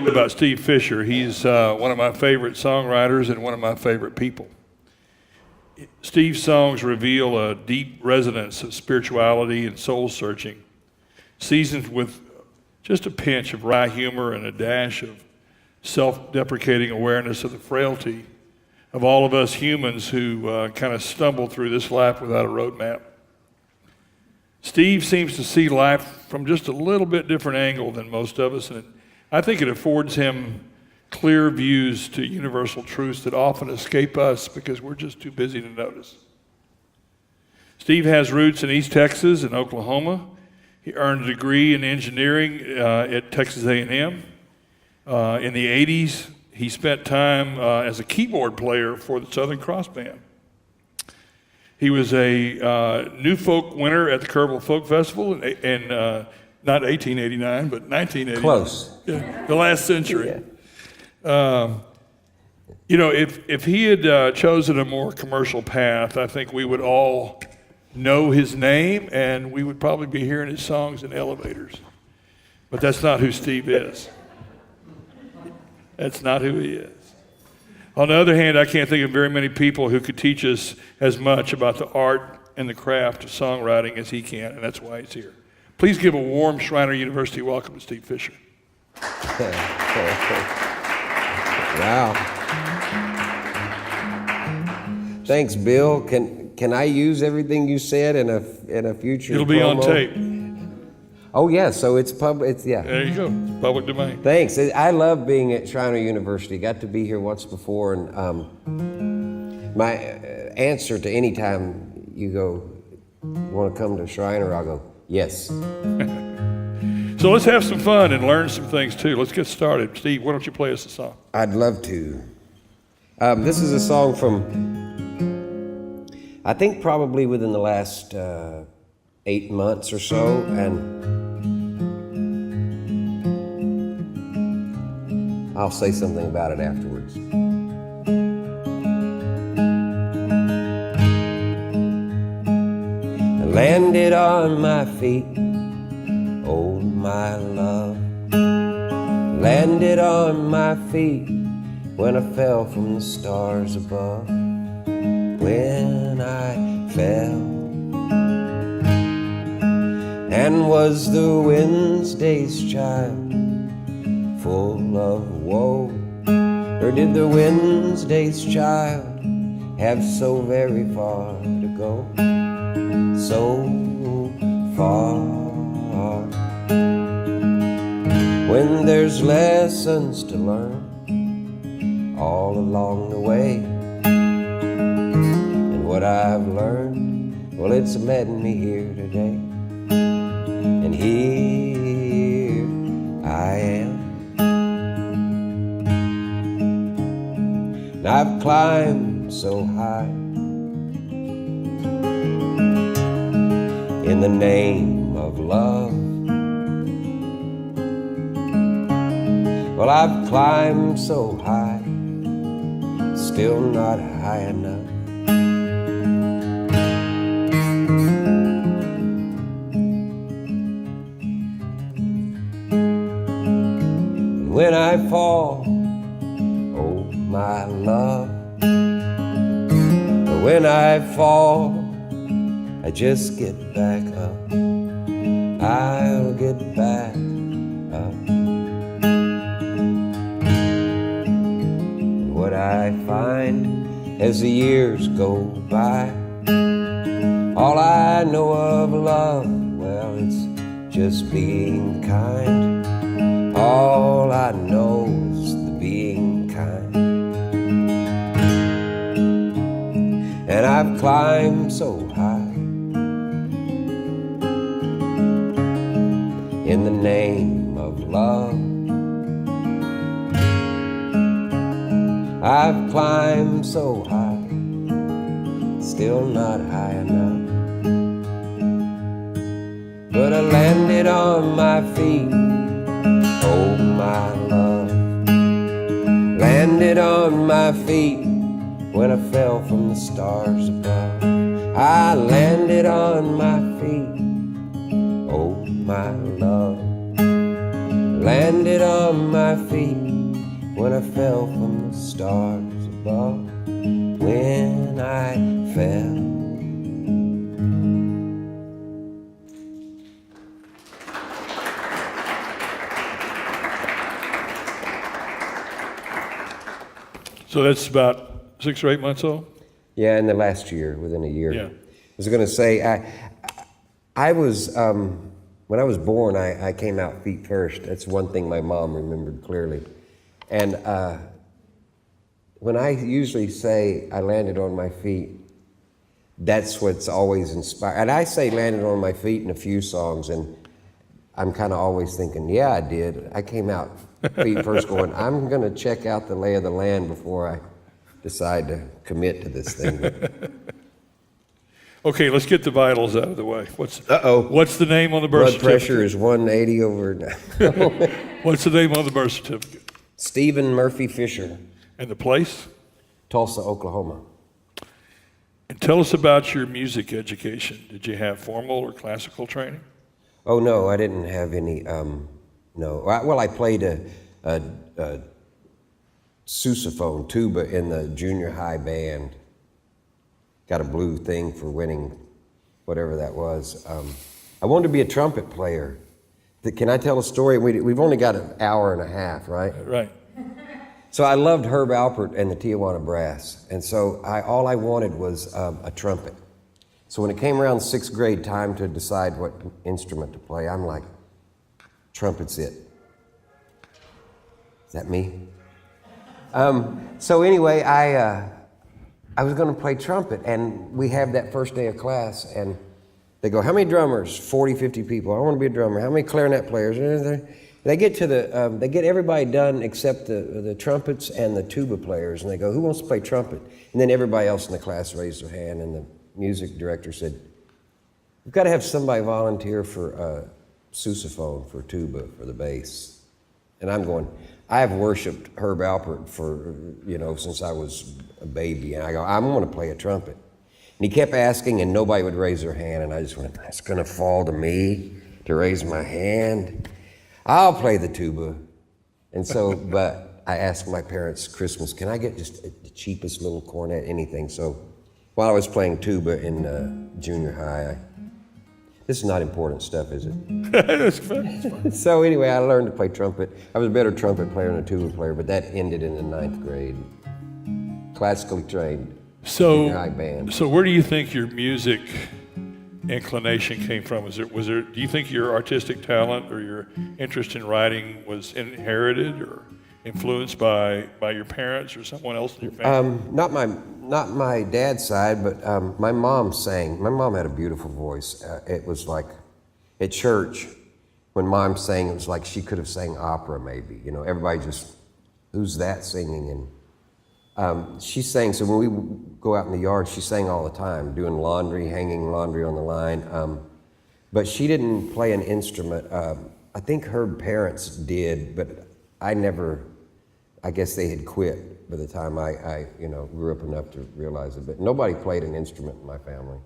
About Steve Fisher. He's one of my favorite songwriters and one of my favorite people. Steve's songs reveal a deep resonance of spirituality and soul searching, seasoned with just a pinch of wry humor and a dash of self-deprecating awareness of the frailty of all of us humans who kind of stumble through this life without a roadmap. Steve seems to see life from just a little bit different angle than most of us, and I think it affords him clear views to universal truths that often escape us because we're just too busy to notice. Steve has roots in East Texas and Oklahoma. He earned a degree in engineering at Texas A&M. In the 80s, he spent time as a keyboard player for the Southern Cross Band. He was a New Folk winner at the Kerrville Folk Festival and not 1889, but 1989. Close. Yeah, the last century. Yeah. If he had chosen a more commercial path, I think we would all know his name and we would probably be hearing his songs in elevators. But that's not who Steve is. That's not who he is. On the other hand, I can't think of very many people who could teach us as much about the art and the craft of songwriting as he can, and that's why he's here. Please give a warm Shriner University welcome to Steve Fisher. Wow. Thanks, Bill. Can I use everything you said in a future It'll be promo? on tape. Oh yeah, so it's public. It's yeah. There you go. It's public domain. Thanks. I love being at Shriner University. Got to be here once before, and my answer to any time you go, want to come to Shriner, I'll go, yes. So let's have some fun and learn some things too. Let's get started. Steve, why don't you play us a song? I'd love to. This is a song from, I think probably within the last 8 months or so, and I'll say something about it afterwards. I landed on my feet, oh my love. Landed on my feet when I fell from the stars above. When I fell, and was the Wednesday's child full of woe? Or did the Wednesday's child have so very far to go? So far. When there's lessons to learn all along the way, and what I've learned, well, it's met me here today. And here I am. And I've climbed so high in the name of love. Well, I've climbed so high, still not high enough. And when I fall, oh my love, but when I fall, I just get back up. I'll get back up. What I find as the years go by, all I know of love, well, it's just being kind. All I know is the being kind. And I've climbed so high in the name of love. I've climbed so high, still not high enough. But I landed on my feet, oh my love. Landed on my feet when I fell from the stars above. I landed on my feet. Oh, my love. Landed on my feet when I fell from the stars above. When I fell. So that's about 6 or 8 months old? Yeah, in the last year, within a year. Yeah. I was going to say, I was, when I was born, I came out feet first. That's one thing my mom remembered clearly. And when I usually say I landed on my feet, that's what's always inspired. And I say landed on my feet in a few songs, and I'm kind of always thinking, yeah, I did. I came out feet first going, I'm going to check out the lay of the land before I decide to commit to this thing. Okay, let's get the vitals out of the way. What's the name on the birth certificate? Blood pressure is 180 over. What's the name on the birth certificate? Stephen Murphy Fisher. And the place? Tulsa, Oklahoma. And tell us about your music education. Did you have formal or classical training? Oh, no, I didn't have any, no. Well, I played a sousaphone, tuba in the junior high band. Got a blue thing for winning whatever that was. I wanted to be a trumpet player. Can I tell a story? We've only got an hour and a half, right? Right. So I loved Herb Alpert and the Tijuana Brass, and so all I wanted was a trumpet. So when it came around 6th grade time to decide what instrument to play, I'm like, trumpet's it. Is that me? So anyway, I was going to play trumpet, and we have that first day of class, and they go, how many drummers? 40, 50 people. I want to be a drummer. How many clarinet players? They get to they get everybody done except the trumpets and the tuba players, and they go, who wants to play trumpet? And then everybody else in the class raised their hand, and the music director said, we've got to have somebody volunteer for sousaphone, for tuba, for the bass. And I'm going, I have worshiped Herb Alpert for, since I was a baby, and I go, I'm going to play a trumpet. And he kept asking, and nobody would raise their hand, and I just went, it's going to fall to me to raise my hand. I'll play the tuba. And so, but I asked my parents Christmas, can I get just the cheapest little cornet, anything? So while I was playing tuba in junior high, this is not important stuff, is it? That's fine. So anyway, I learned to play trumpet. I was a better trumpet player than a tuba player, but that ended in the 9th grade. Classically trained. Junior high band. So where do you think your music inclination came from? Do you think your artistic talent or your interest in writing was inherited or influenced by your parents or someone else in your family? Not my dad's side, but my mom sang. My mom had a beautiful voice. It was like at church when mom sang, it was like she could have sang opera maybe. Everybody just, who's that singing? And she sang, so when we go out in the yard, she sang all the time, doing laundry, hanging laundry on the line. But she didn't play an instrument. I think her parents did, but I guess they had quit by the time I grew up enough to realize it. But nobody played an instrument in my family.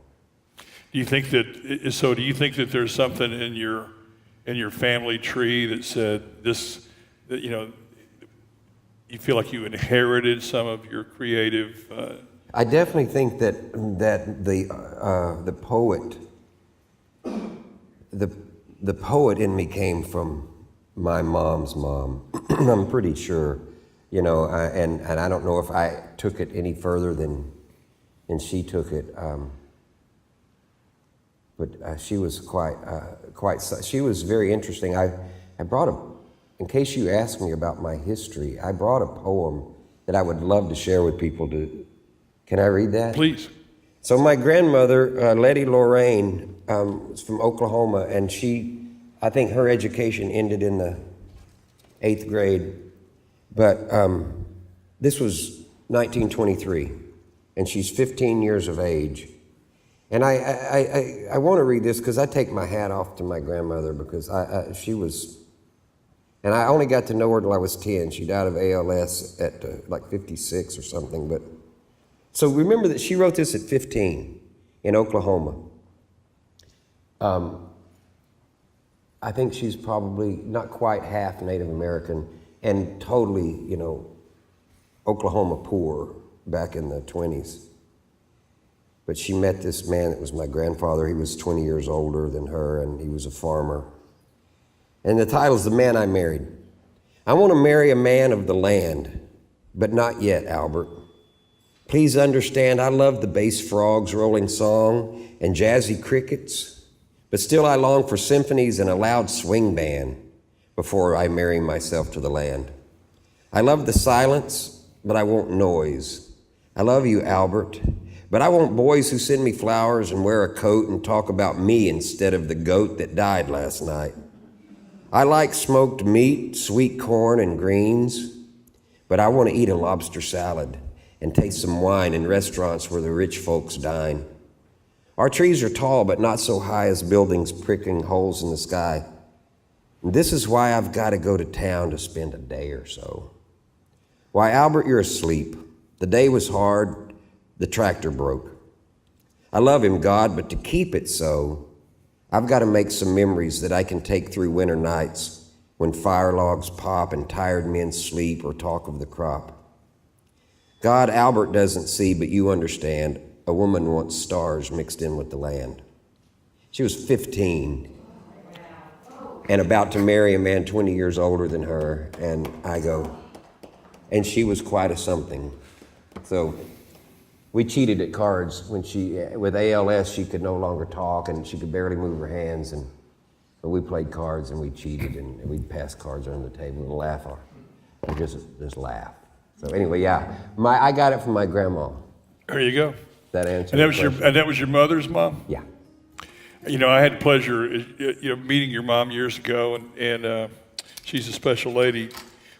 Do you think that there's something in your family tree that said this, that you feel like you inherited some of your creative? I definitely think that the poet in me came from my mom's mom. I'm pretty sure, and I don't know if I took it any further than she took it. But she was she was very interesting. I brought in case you ask me about my history, I brought a poem that I would love to share with people. Can I read that? Please. So my grandmother, Letty Lorraine, was from Oklahoma, and I think her education ended in the 8th grade. But this was 1923, and she's 15 years of age. And I want to read this because I take my hat off to my grandmother because she was. And I only got to know her till I was 10. She died of ALS at like 56 or something. But so remember that she wrote this at 15. in Oklahoma. I think she's probably not quite half Native American and totally, Oklahoma poor back in the 20s. But she met this man that was my grandfather. He was 20 years older than her, and he was a farmer. And the title's The Man I Married. I want to marry a man of the land, but not yet, Albert. Please understand, I love the bass frogs' rolling song and jazzy crickets, but still I long for symphonies and a loud swing band before I marry myself to the land. I love the silence, but I want noise. I love you, Albert, but I want boys who send me flowers and wear a coat and talk about me instead of the goat that died last night. I like smoked meat, sweet corn, and greens, but I want to eat a lobster salad and taste some wine in restaurants where the rich folks dine. Our trees are tall, but not so high as buildings pricking holes in the sky. And this is why I've got to go to town to spend a day or so. Why, Albert, you're asleep. The day was hard. The tractor broke. I love him, God, but to keep it so, I've got to make some memories that I can take through winter nights when fire logs pop and tired men sleep or talk of the crop. God, Albert doesn't see, but you understand. A woman wants stars mixed in with the land. She was 15 and about to marry a man 20 years older than her, and I go, and she was quite a something. So we cheated at cards when with ALS, she could no longer talk and she could barely move her hands, and we played cards and we cheated and we'd pass cards around the table and laugh on it. And just laugh. So anyway, yeah, I got it from my grandma. There you go. That answer. And that was your mother's mom? Yeah. I had the pleasure, meeting your mom years ago, and she's a special lady.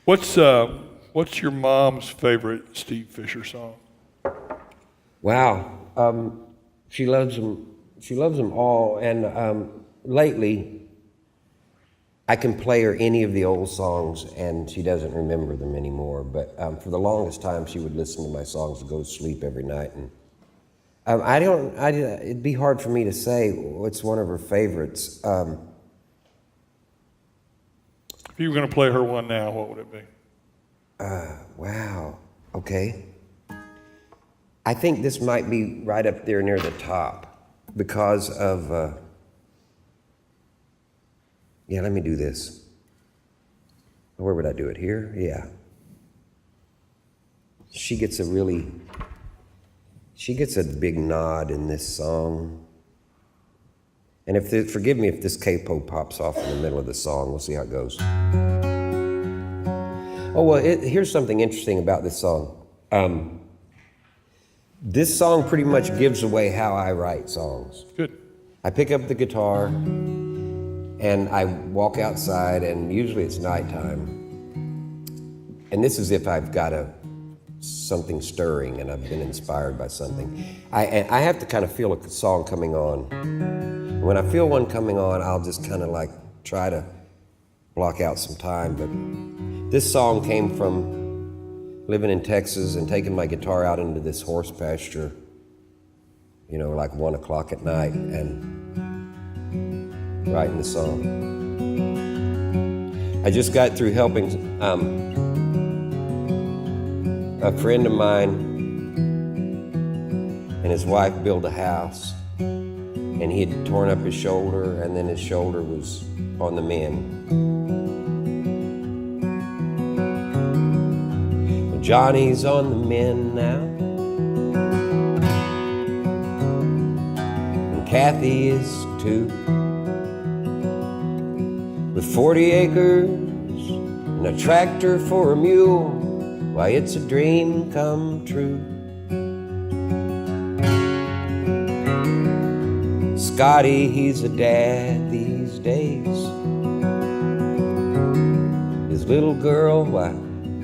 What's your mom's favorite Steve Fisher song? Wow, she loves them. She loves them all, and lately, I can play her any of the old songs, and she doesn't remember them anymore. But for the longest time, she would listen to my songs to go to sleep every night, and it'd be hard for me to say what's one of her favorites. If you were going to play her one now, what would it be? Wow. Okay. I think this might be right up there near the top because of, let me do this. Where would I do it? Here? Yeah. She gets a big nod in this song. And forgive me if this capo pops off in the middle of the song. We'll see how it goes. Oh, well, here's something interesting about this song. This song pretty much gives away how I write songs. Good. I pick up the guitar and I walk outside, and usually it's nighttime. And this is if I've got something stirring and I've been inspired by something. I have to kind of feel a song coming on. When I feel one coming on, I'll just kind of like try to block out some time. But this song came from living in Texas and taking my guitar out into this horse pasture, like 1 o'clock at night, and writing the song. I just got through helping a friend of mine and his wife build a house, and he had torn up his shoulder, and then his shoulder was on the mend. Well, Johnny's on the mend now, and Kathy is too. With 40 acres and a tractor for a mule, why, it's a dream come true. Scotty, he's a dad these days. His little girl, why,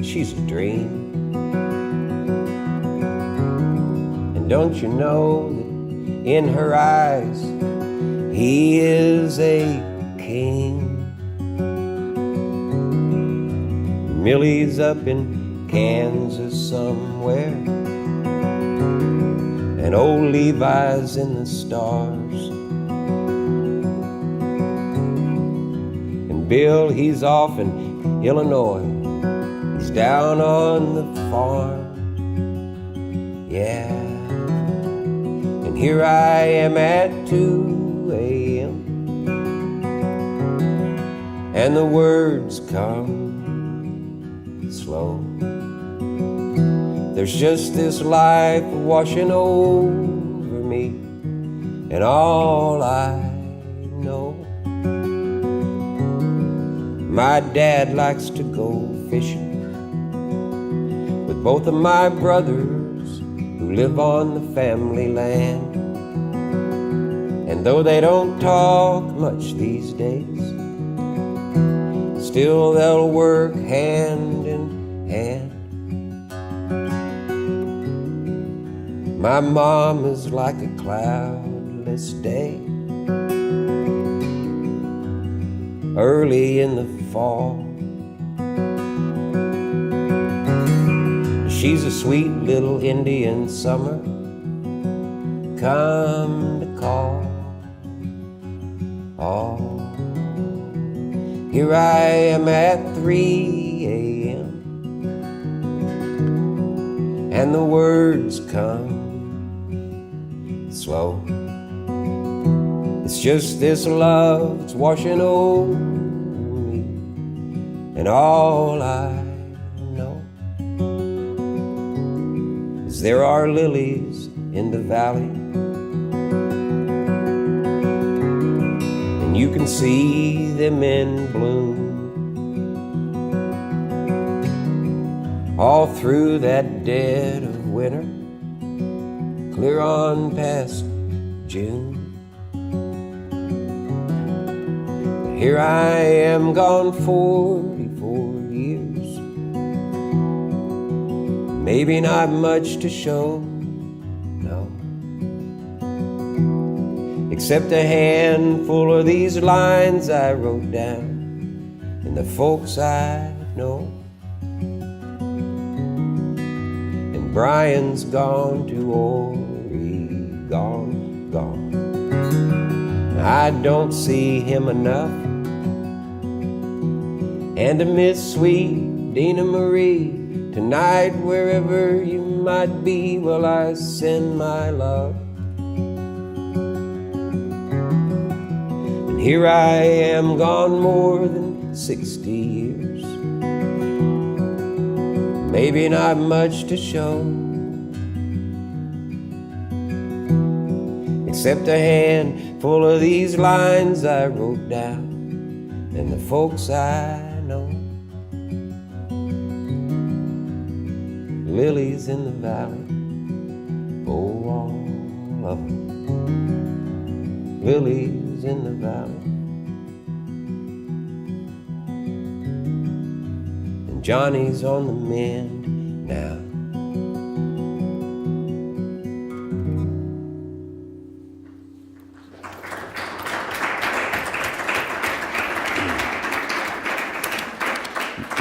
she's a dream. And don't you know that in her eyes, he is a king? Millie's up in Kansas somewhere, and old Levi's in the stars. And Bill, he's off in Illinois, he's down on the farm. Yeah, and here I am at 2 a.m. and the words come slow. There's just this life washing over me, and all I know. My dad likes to go fishing with both of my brothers who live on the family land. And though they don't talk much these days, still they'll work hand in hand. My mom is like a cloudless day early in the fall. She's a sweet little Indian summer come to call. Oh, here I am at 3 a.m. and the words come slow. It's just this love that's washing over me, and all I know is there are lilies in the valley, and you can see them in bloom all through that dead of winter, clear on past June. But here I am gone 44 years, maybe not much to show, no, except a handful of these lines I wrote down and the folks I know. And Brian's gone to Oregon, gone. I don't see him enough. And to Miss Sweet Dina Marie, tonight wherever you might be, well, I send my love. And here I am gone more than 60 years, maybe not much to show, except a handful of these lines I wrote down and the folks I know. Lilies in the valley, oh, all of them. Lilies in the valley, and Johnny's on the mend now.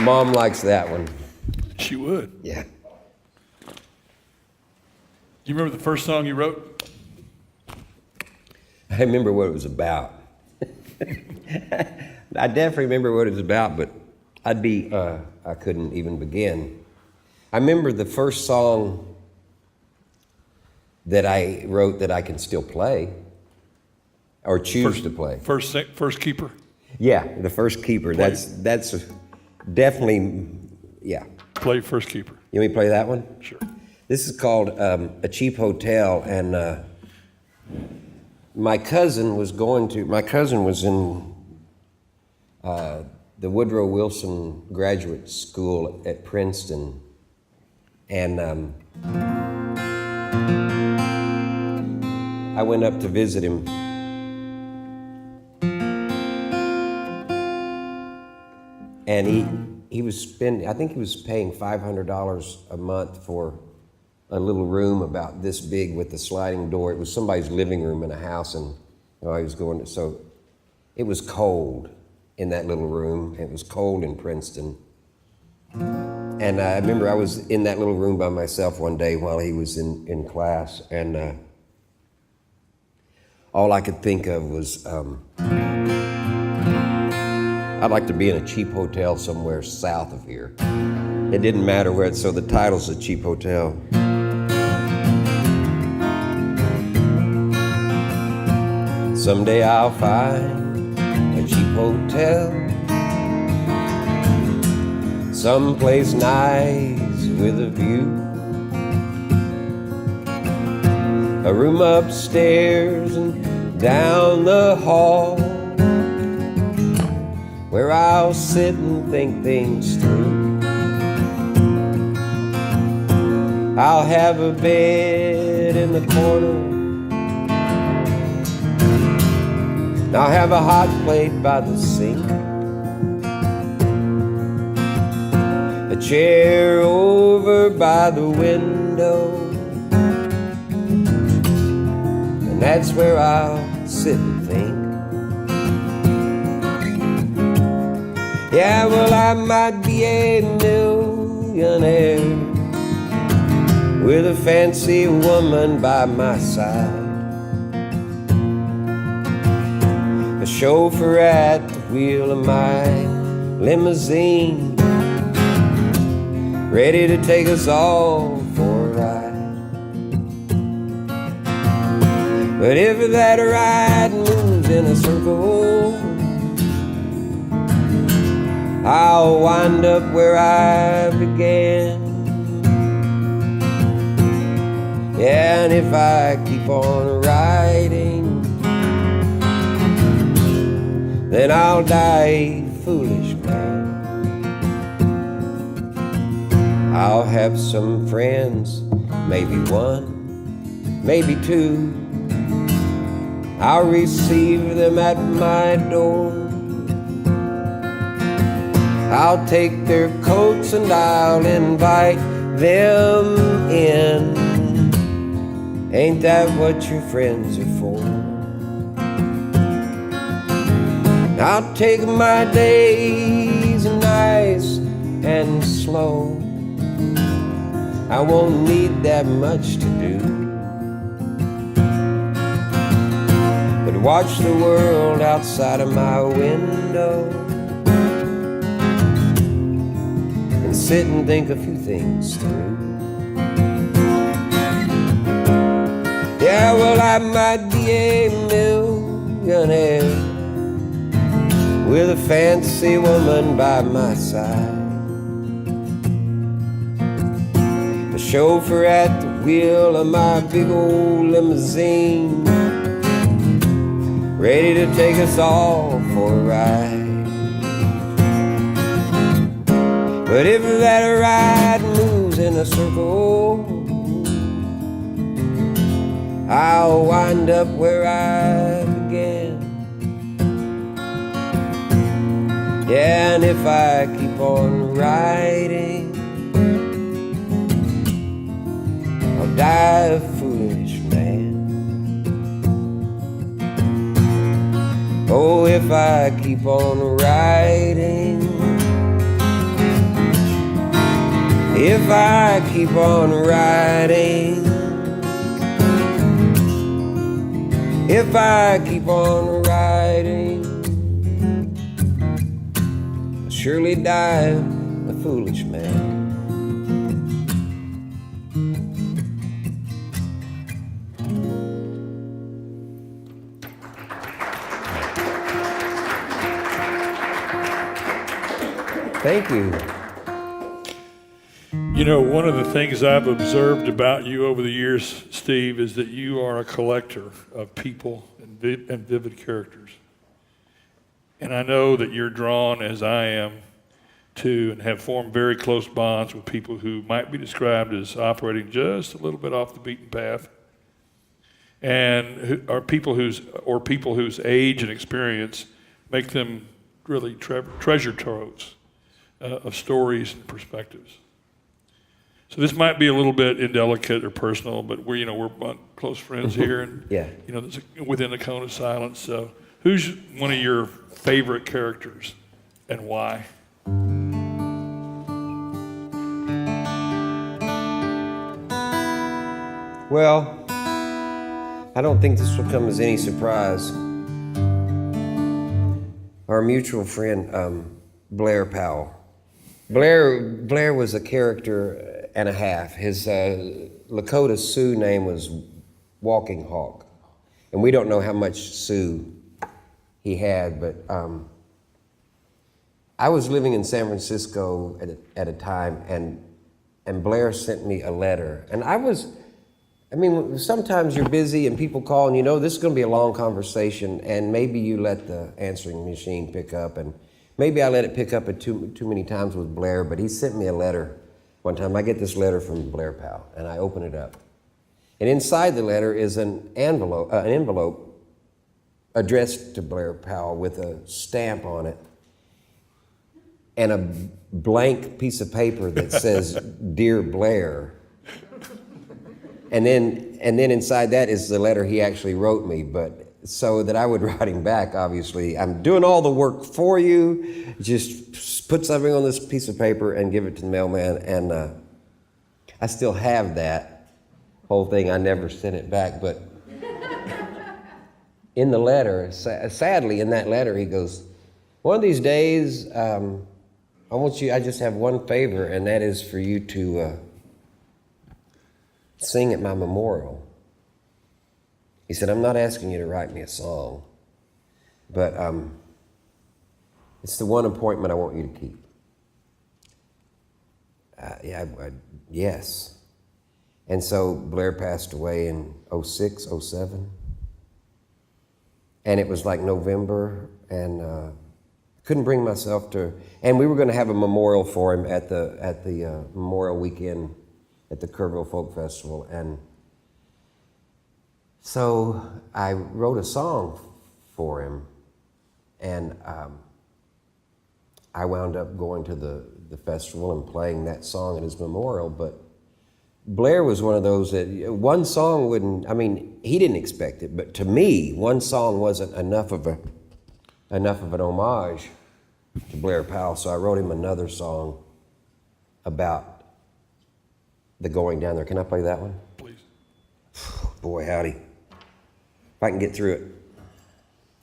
Mom likes that one. She would. Yeah. Do you remember the first song you wrote? I remember what it was about. I definitely remember what it was about, but I couldn't even begin. I remember the first song that I wrote that I can still play or choose to play. First Keeper? Yeah, the First Keeper. Play. That's definitely, yeah. Play First Keeper. You want me to play that one? Sure. This is called A Cheap Hotel, and my cousin was in the Woodrow Wilson Graduate School at Princeton, and I went up to visit him. And he was spending, I think he was paying $500 a month for a little room about this big with the sliding door. It was somebody's living room in a house, and I was going to, so it was cold in that little room. It was cold in Princeton. And I remember I was in that little room by myself one day while he was in class, and all I could think of was, I'd like to be in a cheap hotel somewhere south of here. It didn't matter where, so the title's a cheap hotel. Someday I'll find a cheap hotel, someplace nice with a view, a room upstairs and down the hall, where I'll sit and think things through. I'll have a bed in the corner, I'll have a hot plate by the sink, a chair over by the window, and that's where I'll sit and think. Yeah, well, I might be a millionaire with a fancy woman by my side, a chauffeur at the wheel of my limousine, ready to take us all for a ride. But if that ride moves in a circle, I'll wind up where I began. Yeah, and if I keep on riding, then I'll die a foolish man. I'll have some friends, maybe one, maybe two. I'll receive them at my door. I'll take their coats and I'll invite them in. Ain't that what your friends are for? I'll take my days nice and slow. I won't need that much to do, but watch the world outside of my window, sit and think a few things through. Yeah, well, I might be a millionaire with a fancy woman by my side, a chauffeur at the wheel of my big old limousine, ready to take us all for a ride. But if that ride moves in a circle, I'll wind up where I began. Yeah, and if I keep on riding, I'll die a foolish man. Oh, if I keep on riding, if I keep on riding, if I keep on riding, I'll surely die a foolish man. Thank you. You know, one of the things I've observed about you over the years, Steve, is that you are a collector of people and vivid characters. And I know that you're drawn, as I am, to and have formed very close bonds with people who might be described as operating just a little bit off the beaten path, and who are people whose age and experience make them really treasure troves of stories and perspectives. So this might be a little bit indelicate or personal, but we're close friends here, and yeah, there's within the cone of silence. So, who's one of your favorite characters, and why? Well, I don't think this will come as any surprise. Our mutual friend, Blair Powell. Blair was a character and a half. His Lakota Sioux name was Walking Hawk. And we don't know how much Sioux he had, but I was living in San Francisco at a time, and Blair sent me a letter. And sometimes you're busy and people call and this is going to be a long conversation, and maybe you let the answering machine pick up, and maybe I let it pick up too many times with Blair, but he sent me a letter one time. I get this letter from Blair Powell, and I open it up. And inside the letter is an envelope addressed to Blair Powell with a stamp on it and a blank piece of paper that says, "Dear Blair." And then inside that is the letter he actually wrote me, but so that I would write him back, obviously. I'm doing all the work for you. Just put something on this piece of paper and give it to the mailman. And I still have that whole thing. I never sent it back, but in the letter, sadly, in that letter, he goes, "One of these days, I just have one favor, and that is for you to sing at my memorial." He said, "I'm not asking you to write me a song, but it's the one appointment I want you to keep." Yes. And so Blair passed away in 06, 07. And it was like November, and couldn't bring myself to, and we were going to have a memorial for him at the Memorial Weekend at the Kerrville Folk Festival. And so I wrote a song for him, and I wound up going to the festival and playing that song at his memorial. But Blair was one of those that one song he didn't expect it, but to me, one song wasn't enough of an homage to Blair Powell, so I wrote him another song about the going down there. Can I play that one? Please. Boy, howdy. If I can get through it.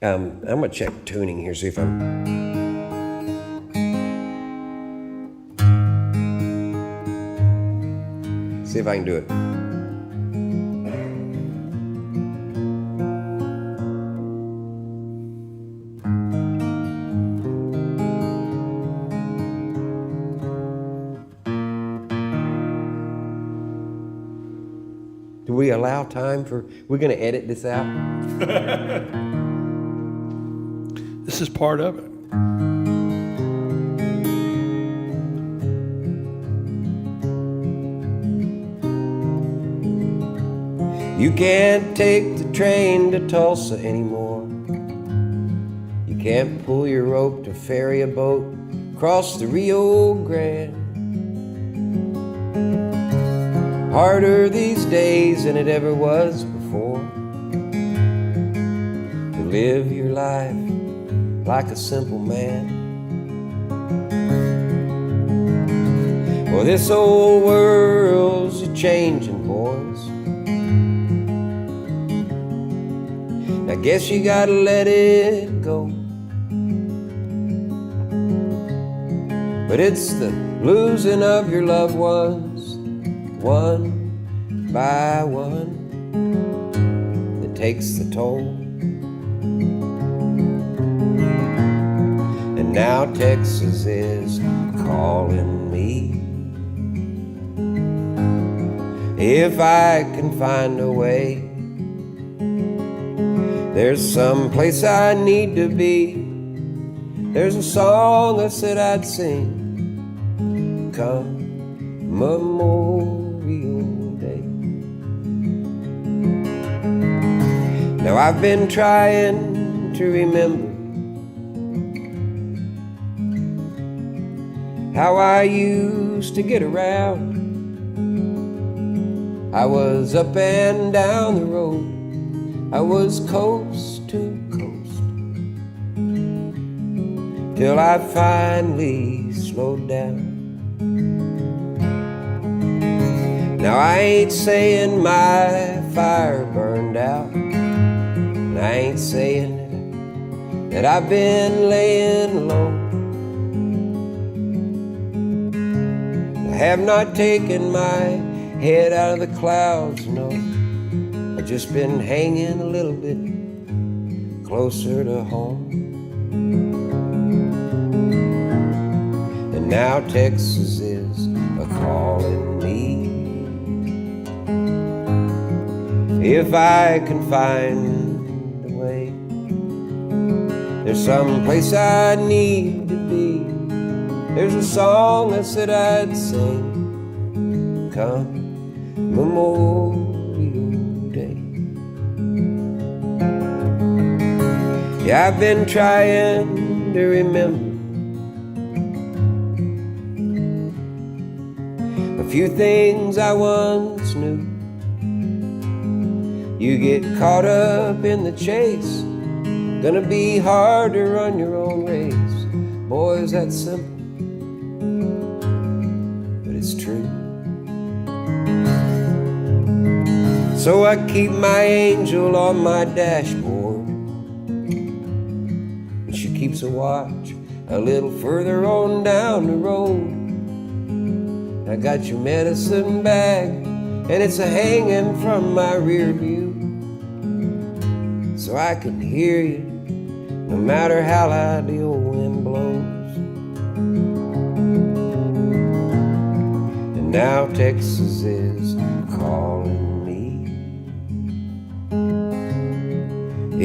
I'm going to check tuning here, see if I'm... See if I can do it. Do we allow time for... We're going to edit this out? This is part of it. You can't take the train to Tulsa anymore. You can't pull your rope to ferry a boat across the Rio Grande. Harder these days than it ever was before to live your life like a simple man. Well, this old world's a changing, boys. I guess you gotta let it go. But it's the losing of your loved ones, one by one, that takes the toll. And now Texas is calling me. If I can find a way, there's some place I need to be. There's a song I said I'd sing come Memorial Day. Now I've been trying to remember how I used to get around. I was up and down the road, I was coast to coast, till I finally slowed down. Now I ain't saying my fire burned out, and I ain't saying that I've been laying low. I have not taken my head out of the clouds, no. I've just been hanging a little bit closer to home. And now Texas is a-calling me. If I can find a way, there's some place I need to be. There's a song that said I'd sing come Memorial Day. Yeah, I've been trying to remember a few things I once knew. You get caught up in the chase, gonna be hard to run your own race. Boy, is that simple, but it's true. So I keep my angel on my dashboard, and she keeps a watch a little further on down the road. I got your medicine bag, and it's a hanging from my rear view, so I can hear you no matter how loud the old wind blows. And now Texas is calling me.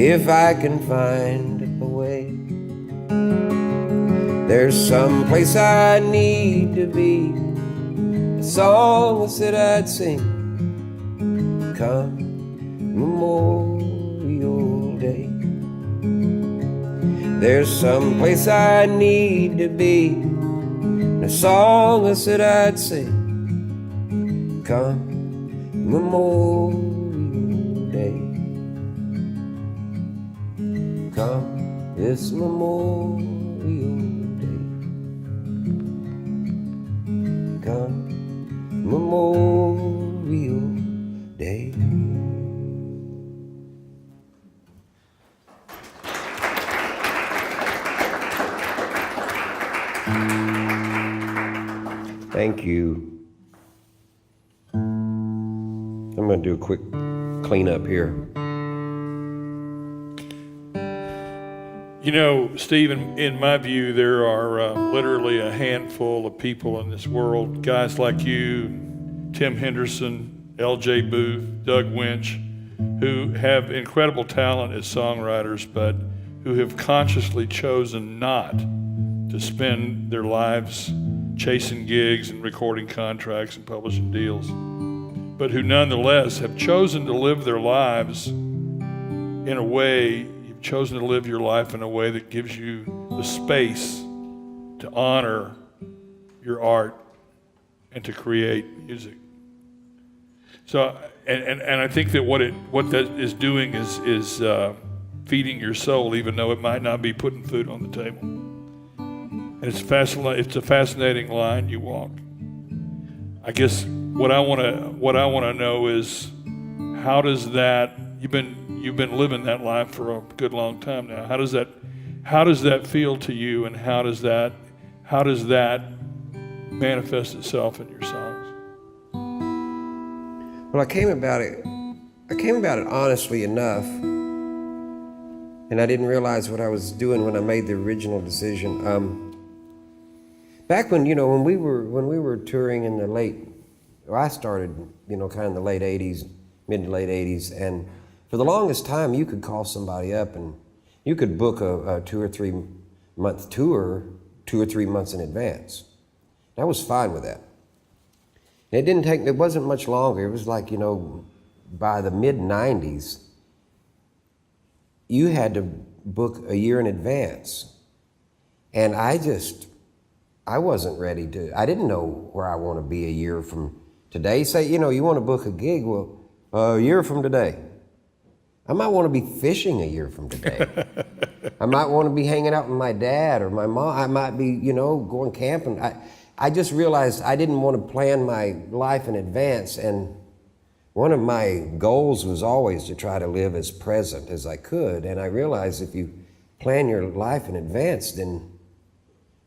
If I can find a way, there's some place I need to be. A song that said I'd sing come Memorial Day. There's some place I need to be. A song that said I'd sing come Memorial Day. Come this Memorial Day. Come Memorial Day. Thank you. I'm going to do a quick cleanup here. You know, Steve, in my view, there are literally a handful of people in this world, guys like you, Tim Henderson, L.J. Booth, Doug Winch, who have incredible talent as songwriters, but who have consciously chosen not to spend their lives chasing gigs and recording contracts and publishing deals, but who nonetheless have chosen to live their lives in a way. You've chosen to live your life in a way that gives you the space to honor your art and to create music. So, and I think that what that is doing is feeding your soul, even though it might not be putting food on the table. And it's a fascinating line you walk. I guess what I want to know is, how does that, you've been living that life for a good long time now. How does that feel to you, and how does that manifest itself in your songs? Well, I came about it honestly enough, and I didn't realize what I was doing when I made the original decision. Back when we were touring in the I started kind of in the late '80s, mid to late '80s, and for the longest time you could call somebody up and you could book a 2 or 3 month tour 2 or 3 months in advance. I was fine with that. And it wasn't much longer. It was like, by the mid '90s, you had to book a year in advance. And I wasn't ready to, I didn't know where I want to be a year from today. Say, you want to book a gig, well, a year from today. I might want to be fishing a year from today. I might want to be hanging out with my dad or my mom. I might be, going camping. I just realized I didn't want to plan my life in advance, and one of my goals was always to try to live as present as I could. And I realized if you plan your life in advance, then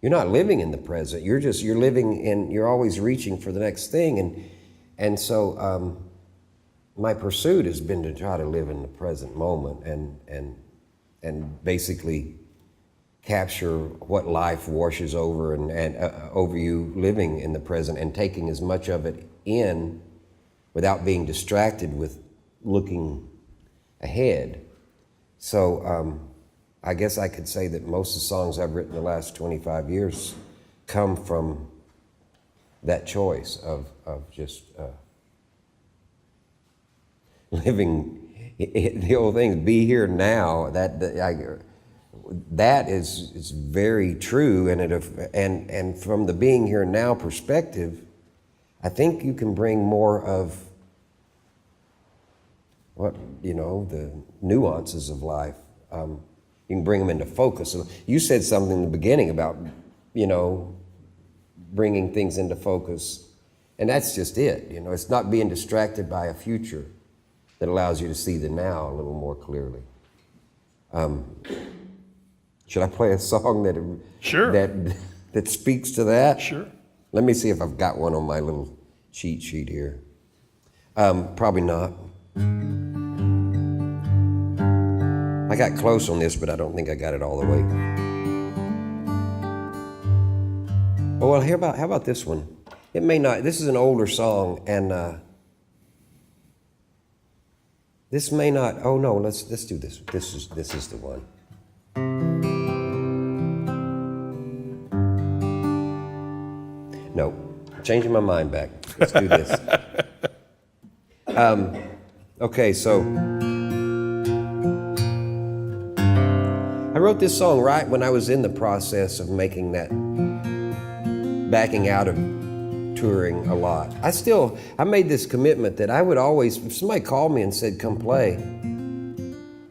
you're not living in the present. You're living in, you're always reaching for the next thing. And so my pursuit has been to try to live in the present moment and basically capture what life washes over and over you, living in the present and taking as much of it in without being distracted with looking ahead. So I guess I could say that most of the songs I've written the last 25 years come from that choice of just living the old thing, be here now. That is very true, and from the being here now perspective, I think you can bring more of the nuances of life. You can bring them into focus. So you said something in the beginning about, bringing things into focus, and that's just it. It's not being distracted by a future that allows you to see the now a little more clearly. Should I play a song that speaks to that? Sure. Let me see if I've got one on my little cheat sheet here. Probably not. I got close on this, but I don't think I got it all the way. Oh, well, how about this one? It may not. This is an older song, and this may not. Oh no, let's do this. This is the one. No, changing my mind back. Let's do this. Okay, so I wrote this song right when I was in the process of making that, backing out of touring a lot. I made this commitment that I would always, if somebody called me and said, come play,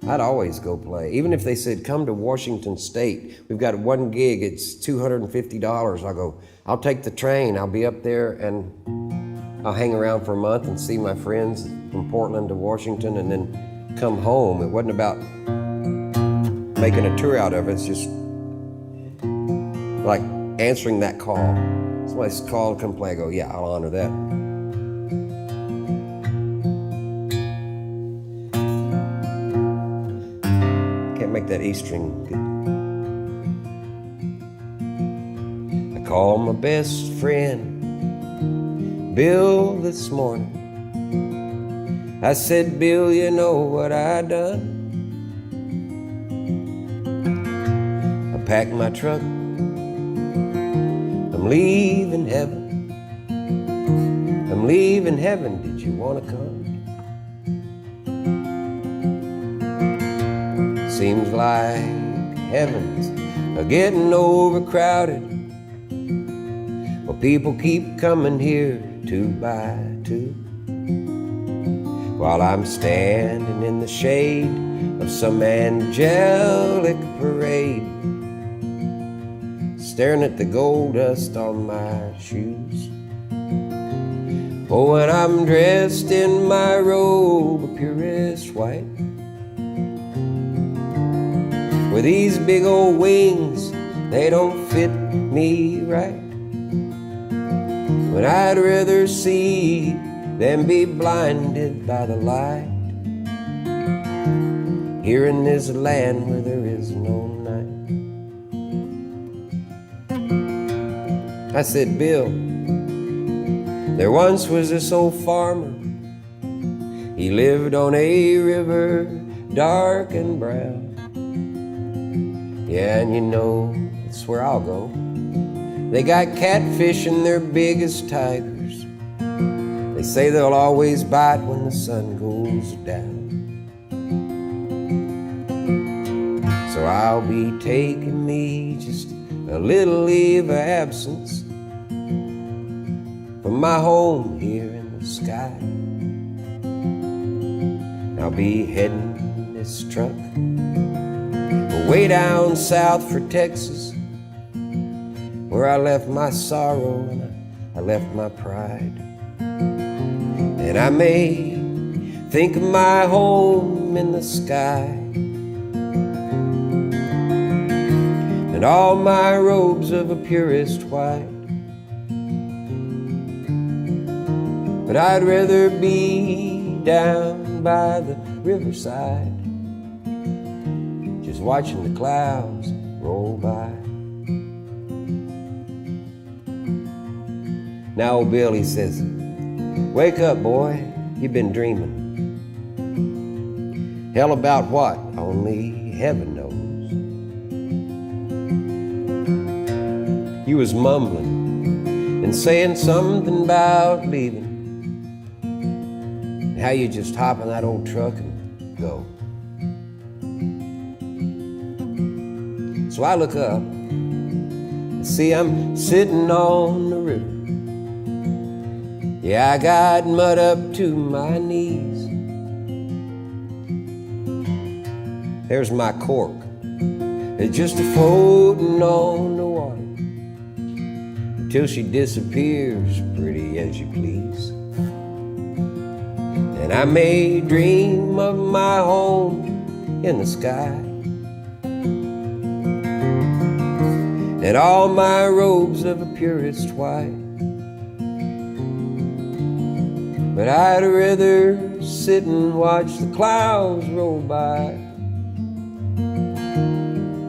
I'd always go play. Even if they said, come to Washington State, we've got one gig, it's $250. I'll go, I'll take the train, I'll be up there, and I'll hang around for a month and see my friends from Portland to Washington and then come home. It wasn't about making a tour out of it, it's just like answering that call. Somebody's called, come play, I go, yeah, I'll honor that. Can't make that E string good. I called my best friend, Bill, this morning. I said, Bill, you know what I done? I packed my truck, I'm leaving heaven. I'm leaving heaven, did you want to come? Seems like heaven's getting overcrowded. Well, people keep coming here two by two, while I'm standing in the shade of some angelic parade, staring at the gold dust on my shoes. Oh, and I'm dressed in my robe of purest white, with these big old wings, they don't fit me right. When I'd rather see than be blinded by the light, here in this land where there is no night. I said, Bill, there once was this old farmer. He lived on a river dark and brown. Yeah, and you know, it's where I'll go. They got catfish and they're big as tigers. They say they'll always bite when the sun goes down. So I'll be taking me just a little leave of absence from my home here in the sky. I'll be heading this truck way down south for Texas, where I left my sorrow and I left my pride. And I may think of my home in the sky, and all my robes of a purest white. But I'd rather be down by the riverside, just watching the clouds roll by. Now old Bill, he says, wake up, boy, you've been dreaming. Hell, about what? Only heaven knows. You was mumbling and saying something about leaving, how you just hop in that old truck and go. So I look up and see I'm sitting on the river. Yeah, I got mud up to my knees. There's my cork, it's just a-floating on the water until she disappears, pretty as you please. And I may dream of my home in the sky, and all my robes of a purest white. But I'd rather sit and watch the clouds roll by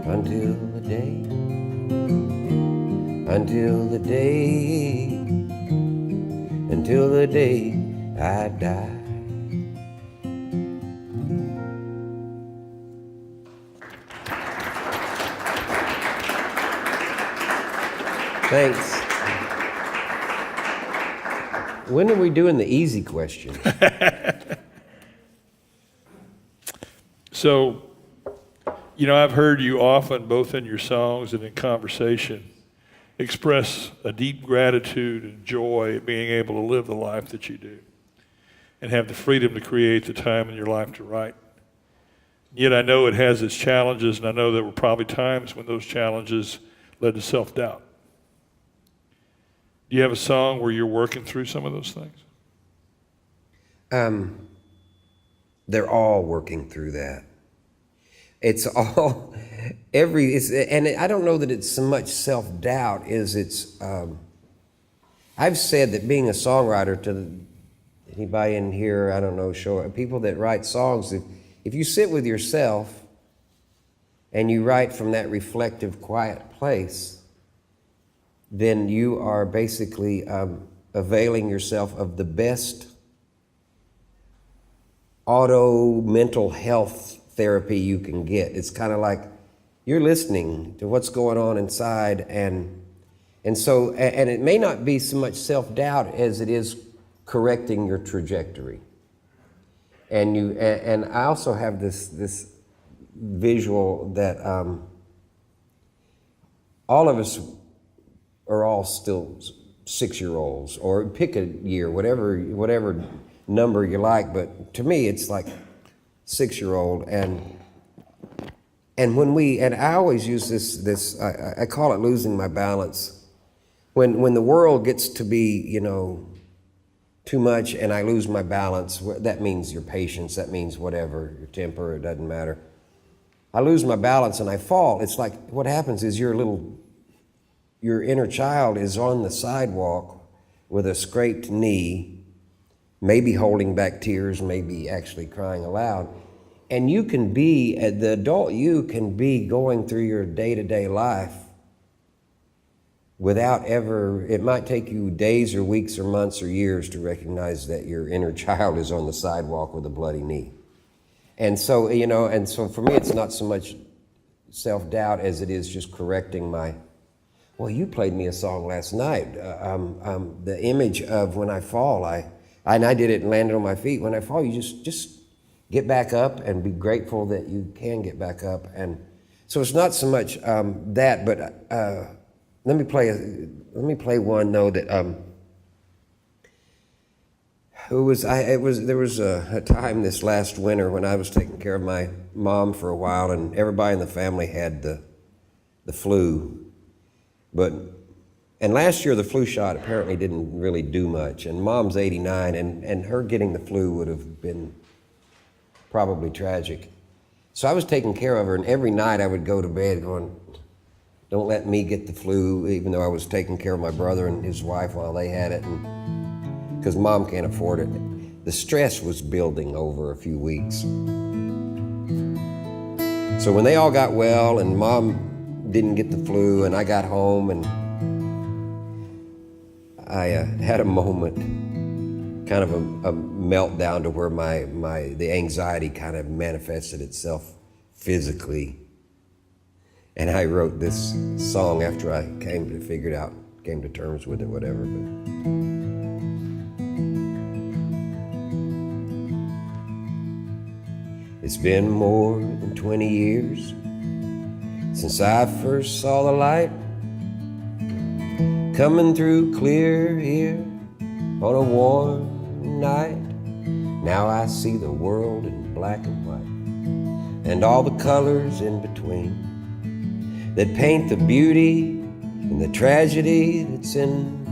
until the day, until the day, until the day I die. Thanks. When are we doing the easy question? So, you know, I've heard you often, both in your songs and in conversation, express a deep gratitude and joy at being able to live the life that you do and have the freedom to create the time in your life to write. Yet I know it has its challenges, and I know there were probably times when those challenges led to self-doubt. Do you have a song where you're working through some of those things? They're all working through that. It's all, and I don't know that it's so much self-doubt as it's, I've said that being a songwriter, to anybody in here, I don't know, people that write songs, if you sit with yourself and you write from that reflective, quiet place, then you are basically availing yourself of the best auto mental health therapy you can get. It's kind of like you're listening to what's going on inside, and so it may not be so much self-doubt as it is correcting your trajectory. And I also have this visual that all of us are all still 6-year-olds, or pick a year, whatever number you like, but to me it's like 6-year-old, and I always use this I call it losing my balance. When the world gets to be, you know, too much and I lose my balance, that means your patience, that means whatever, your temper, it doesn't matter. I lose my balance and I fall. It's like what happens is your inner child is on the sidewalk with a scraped knee, maybe holding back tears, maybe actually crying aloud. And you can be, the adult you can be going through your day-to-day life without ever, it might take you days or weeks or months or years to recognize that your inner child is on the sidewalk with a bloody knee. And so, you know, for me it's not so much self-doubt as it is just correcting my, well, you played me a song last night. The image of when I fall, and I did it and landed on my feet. When I fall, you just get back up and be grateful that you can get back up. And so it's not so much that, but let me play one though that there was a time this last winter when I was taking care of my mom for a while, and everybody in the family had the flu. But And last year the flu shot apparently didn't really do much. And Mom's 89, and her getting the flu would have been probably tragic. So I was taking care of her, and every night I would go to bed going, don't let me get the flu, even though I was taking care of my brother and his wife while they had it, because Mom can't afford it. The stress was building over a few weeks. So when they all got well and Mom didn't get the flu and I got home, and I had a moment, kind of a meltdown to where the anxiety kind of manifested itself physically. And I wrote this song after I came to terms with it, whatever. But it's been more than 20 years since I first saw the light coming through clear here on a warm night. Now I see the world in black and white, and all the colors in between that paint the beauty and the tragedy that's in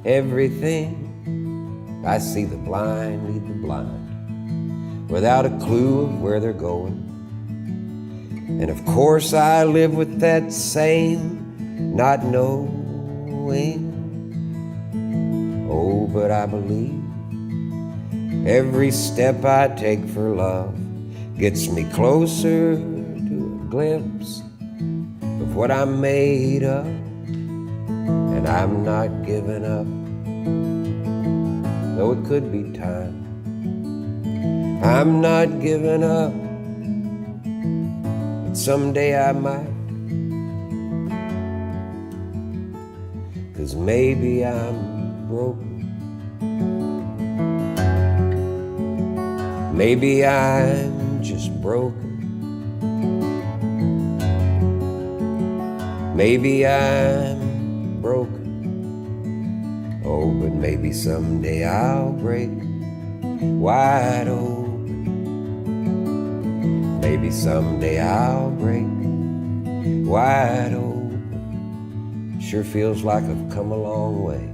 everything. I see the blind lead the blind without a clue of where they're going. And of course I live with that same not knowing. Oh, but I believe every step I take for love gets me closer to a glimpse of what I'm made of. And I'm not giving up, though it could be time. I'm not giving up, but someday I might. 'Cause maybe I'm broken. Maybe I'm just broken. Maybe I'm broken. Oh, but maybe someday I'll break wide open. Maybe someday I'll break wide open. Sure feels like I've come a long way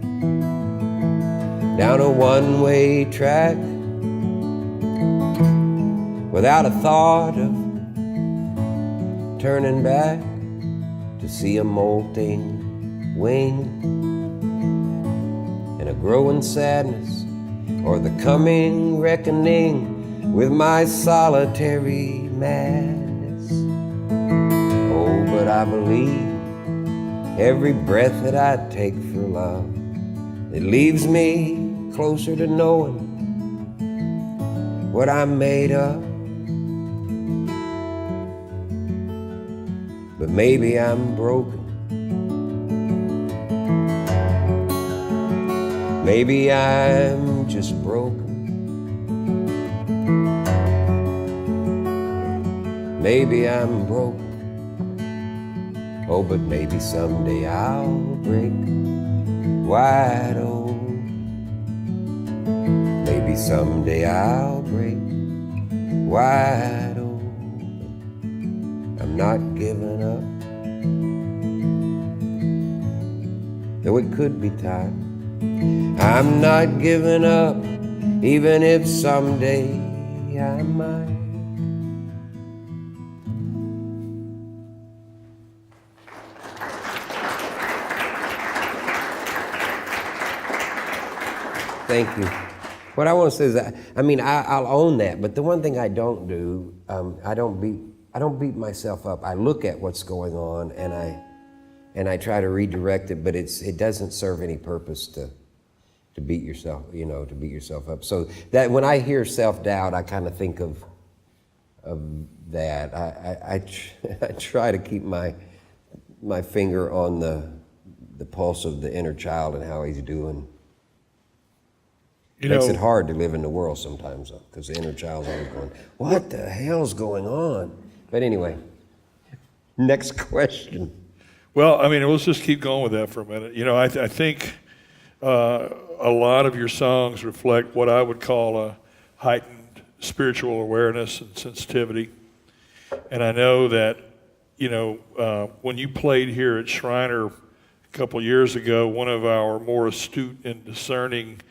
down a one-way track without a thought of turning back to see a molting wing and a growing sadness or the coming reckoning with my solitary madness. Oh, but I believe every breath that I take for love, it leaves me closer to knowing what I'm made of. But maybe I'm broken. Maybe I'm just broken. Maybe I'm broken. Oh, but maybe someday I'll break wide open. Maybe someday I'll break wide open. I'm not giving up, though it could be time. I'm not giving up, even if someday I might. Thank you. What I want to say is that, I'll own that, but the one thing I don't do, I don't beat myself up. I look at what's going on and I try to redirect it, but it doesn't serve any purpose to beat yourself, to beat yourself up. So that when I hear self-doubt, I kind of think of that. I try to keep my finger on the pulse of the inner child and how he's doing. It makes it hard to live in the world sometimes, because the inner child's always going, what the hell's going on? But anyway, next question. Well, let's just keep going with that for a minute. I think a lot of your songs reflect what I would call a heightened spiritual awareness and sensitivity. And I know that, when you played here at Shriner a a couple of years ago, one of our more astute and discerning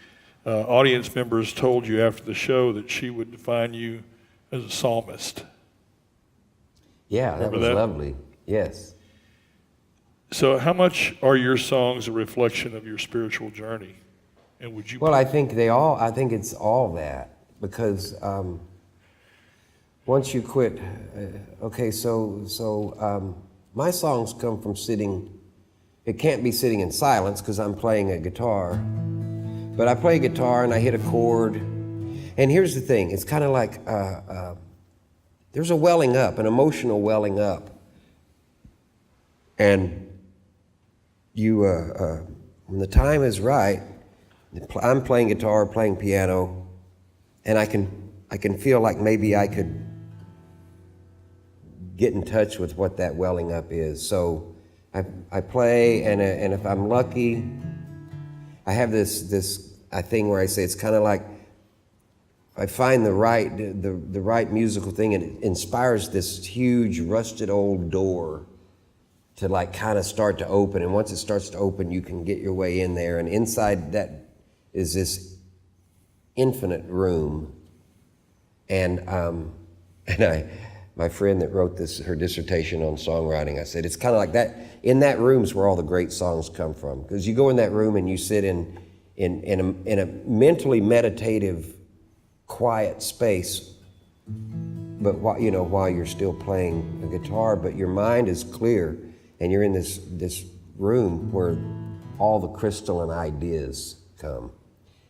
audience members told you after the show that she would define you as a psalmist. Yeah, that was lovely. Yes. So how much are your songs a reflection of your spiritual journey? And would you? Well, I think it's all that, because once you quit, my songs come from sitting. It can't be sitting in silence because I'm playing a guitar, but I play guitar and I hit a chord. And here's the thing: it's kind of like there's a welling up, an emotional welling up, and you when the time is right, I'm playing guitar, playing piano, and I can feel like maybe I could get in touch with what that welling up is. So I play, and if I'm lucky, I have this thing where I say it's kind of like I find the right musical thing, and it inspires this huge rusted old door to like kind of start to open. And once it starts to open, you can get your way in there, and inside that is this infinite room. And my friend that wrote her dissertation on songwriting, I said, it's kind of like that. In that room's where all the great songs come from, because you go in that room and you sit in a mentally meditative, quiet space, but while you're still playing the guitar, but your mind is clear, and you're in this room where all the crystalline ideas come.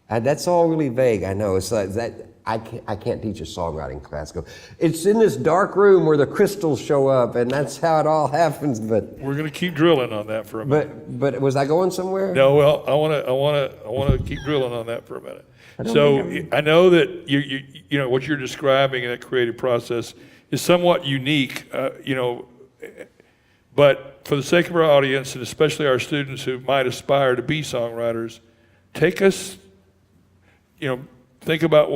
That's all really vague, I know. It's like that. I can't teach a songwriting class. It's in this dark room where the crystals show up, and that's how it all happens. But we're going to keep drilling on that for a minute. But was I going somewhere? No. Well, I want to keep drilling on that for a minute. So I know that you know what you're describing in that creative process is somewhat unique. But for the sake of our audience, and especially our students who might aspire to be songwriters, take us. Think about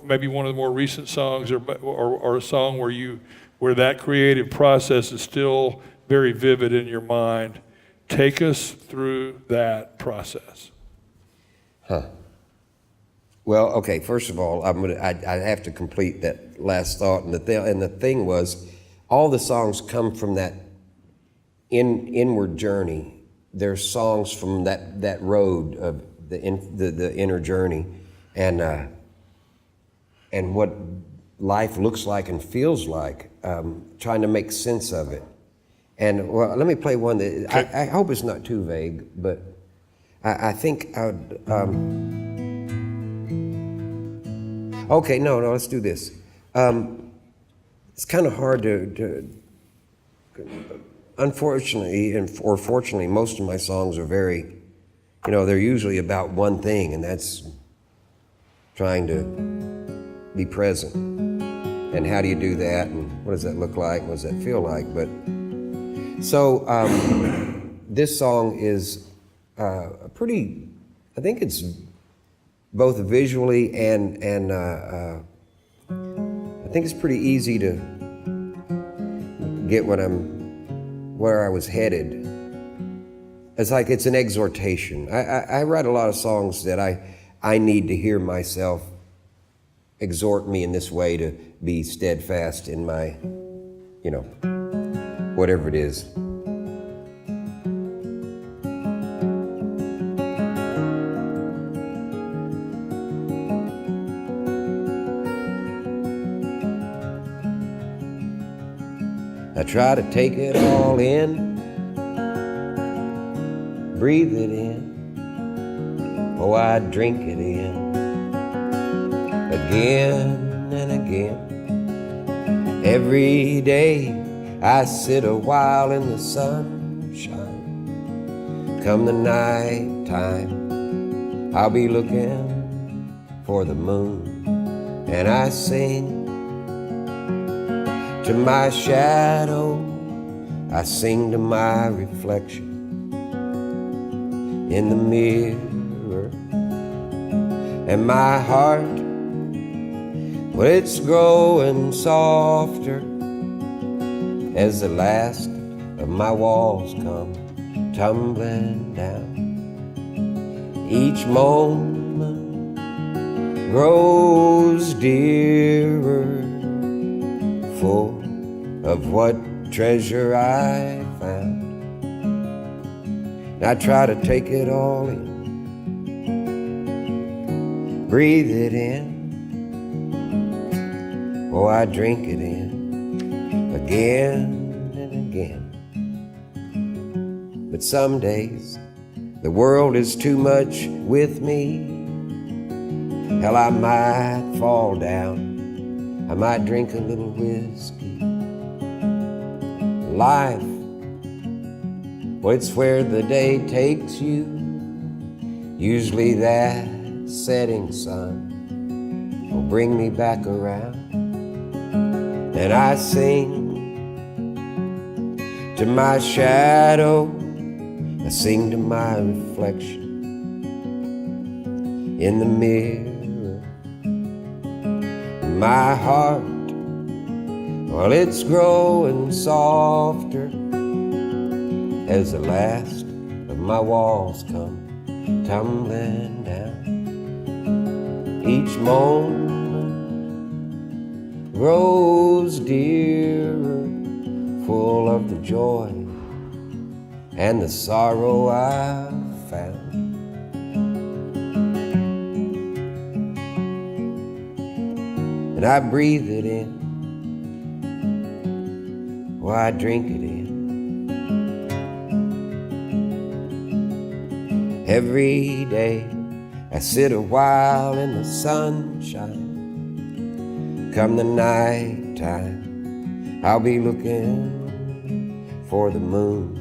maybe one of the more recent songs, or a song where that creative process is still very vivid in your mind. Take us through that process. Well, okay. First of all, I have to complete that last thought, and the thing was, all the songs come from that inward journey. They're songs from that road of the inner journey. And what life looks like and feels like, trying to make sense of it. And well, let me play one that I hope it's not too vague, but I think I would. Okay, no, let's do this. It's kind of hard to. Unfortunately, or fortunately, most of my songs are very, they're usually about one thing, and that's trying to be present. And how do you do that? And what does that look like? What does that feel like? But so this song is I think it's both visually and I think it's pretty easy to get where I was headed. It's like it's an exhortation. I write a lot of songs that I need to hear myself exhort me in this way to be steadfast in my, whatever it is. I try to take it all in, breathe it in. Oh, I drink it in again and again. Every day I sit a while in the sunshine. Come the night time, I'll be looking for the moon, and I sing to my shadow. I sing to my reflection in the mirror. And my heart, well, it's growing softer as the last of my walls come tumbling down. Each moment grows dearer, full of what treasure I found. And I try to take it all in, breathe it in. Oh, I drink it in again and again. But some days the world is too much with me. Hell, I might fall down, I might drink a little whiskey. Life, well, it's where the day takes you. Usually that setting sun will bring me back around. And I sing to my shadow, I sing to my reflection in the mirror. My heart, well, it's growing softer as the last of my walls come tumbling down. Each moment grows dearer, full of the joy and the sorrow I've found. And I breathe it in, or I drink it in. Every day I sit a while in the sunshine. Come the night time, I'll be looking for the moon.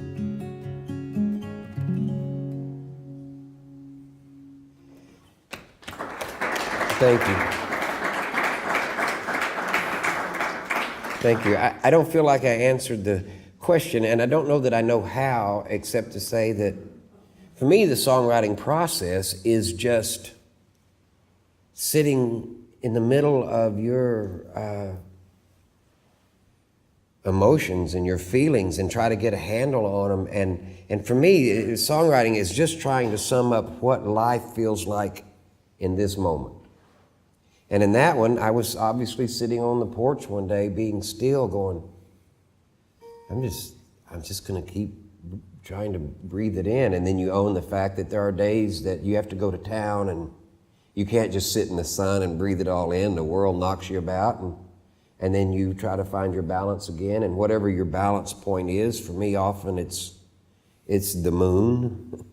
Thank you. Thank you. I don't feel like I answered the question, and I don't know that I know how, except to say that for me, the songwriting process is just sitting in the middle of your emotions and your feelings and try to get a handle on them. And for me, songwriting is just trying to sum up what life feels like in this moment. And in that one, I was obviously sitting on the porch one day being still going, I'm just going to keep trying to breathe it in. And then you own the fact that there are days that you have to go to town and you can't just sit in the sun and breathe it all in. The world knocks you about, and then you try to find your balance again. And whatever your balance point is, for me, often it's the moon.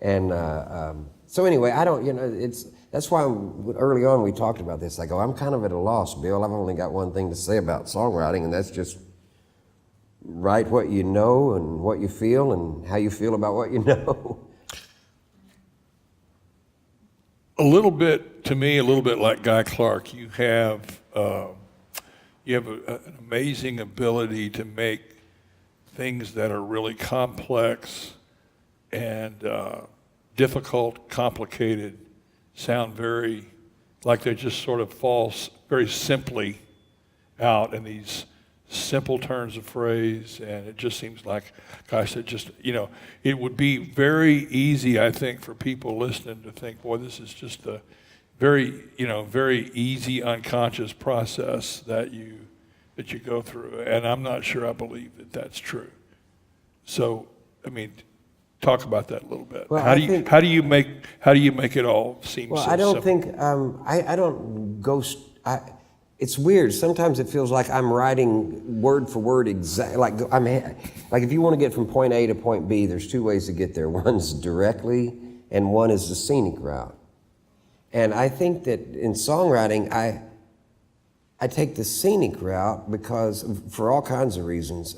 And so anyway, I don't, that's why early on we talked about this. I go, I'm kind of at a loss, Bill. I've only got one thing to say about songwriting, and that's just write what you know and what you feel and how you feel about what you know. A little bit, to me, a little bit like Guy Clark. You have an amazing ability to make things that are really complex and difficult, complicated, sound very like they just sort of fall very simply out in these simple turns of phrase, and it just seems like, gosh, it would be very easy, I think, for people listening to think, boy, this is just a very easy unconscious process that you go through, and I'm not sure I believe that that's true. So, I mean, talk about that a little bit. Well, how do you make it all seem so simple? I don't think I don't go. It's weird. Sometimes it feels like I'm writing word for word exactly. Like if you want to get from point A to point B, there's two ways to get there. One's directly, and one is the scenic route. And I think that in songwriting, I take the scenic route because for all kinds of reasons.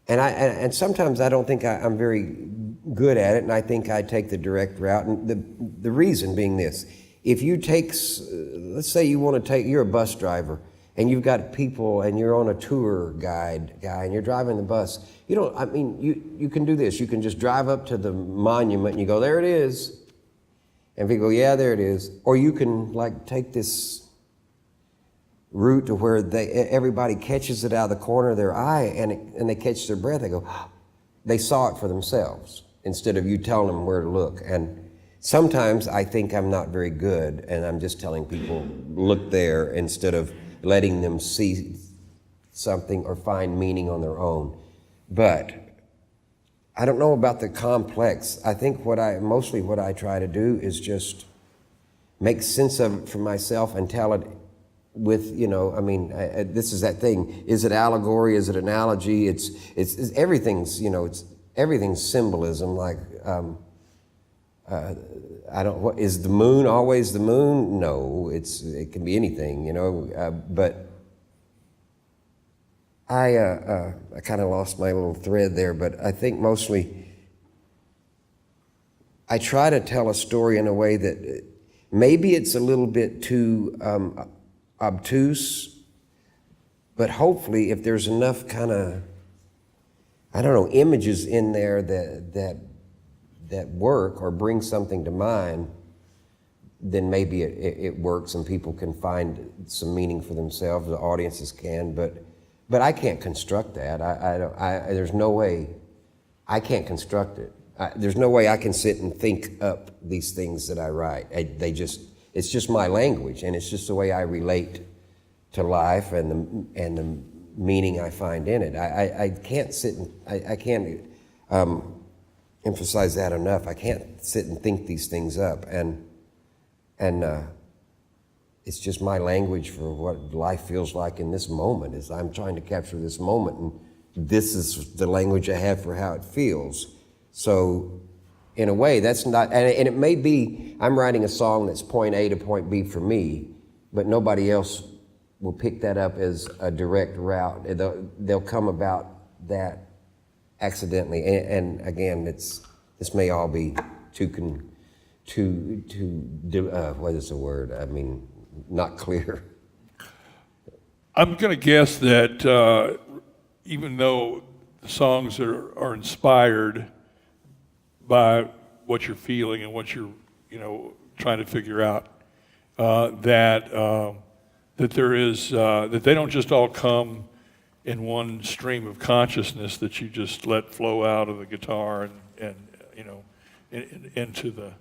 And sometimes I don't think I'm very good at it, and I think I take the direct route. And the reason being this: if you take, let's say you're a bus driver, and you've got people, and you're on a tour guy, and you're driving the bus. You can do this. You can just drive up to the monument, and you go, there it is. And people go, yeah, there it is. Or you can take this route to where everybody catches it out of the corner of their eye, and they catch their breath. They go, they saw it for themselves instead of you telling them where to look. And sometimes I think I'm not very good, and I'm just telling people, look there, instead of letting them see something or find meaning on their own. But I don't know about the complex. I think mostly what I try to do is just make sense of it for myself and tell it with, this is that thing. Is it allegory? Is it analogy? It's everything's, everything's symbolism. Like, is the moon always the moon? No, it can be anything, but I kind of lost my little thread there, but I think mostly I try to tell a story in a way that maybe it's a little bit too obtuse, but hopefully if there's enough kind of, images in there that work or bring something to mind, then maybe it works and people can find some meaning for themselves, the audiences can, but I can't construct that. There's no way I can't construct it. There's no way I can sit and think up these things that I write. It's just my language, and it's just the way I relate to life and the meaning I find in it. I can't sit and I can't emphasize that enough. I can't sit and think these things up, and it's just my language for what life feels like in this moment. Is I'm trying to capture this moment, and this is the language I have for how it feels. So in a way, that's not, and it may be I'm writing a song that's point A to point B for me, but nobody else will pick that up as a direct route. They'll come about that accidentally. And again, this may all be what is the word? Not clear. I'm going to guess that even though the songs are inspired by what you're feeling and what you're, trying to figure out, that there is that they don't just all come in one stream of consciousness that you just let flow out of the guitar and into the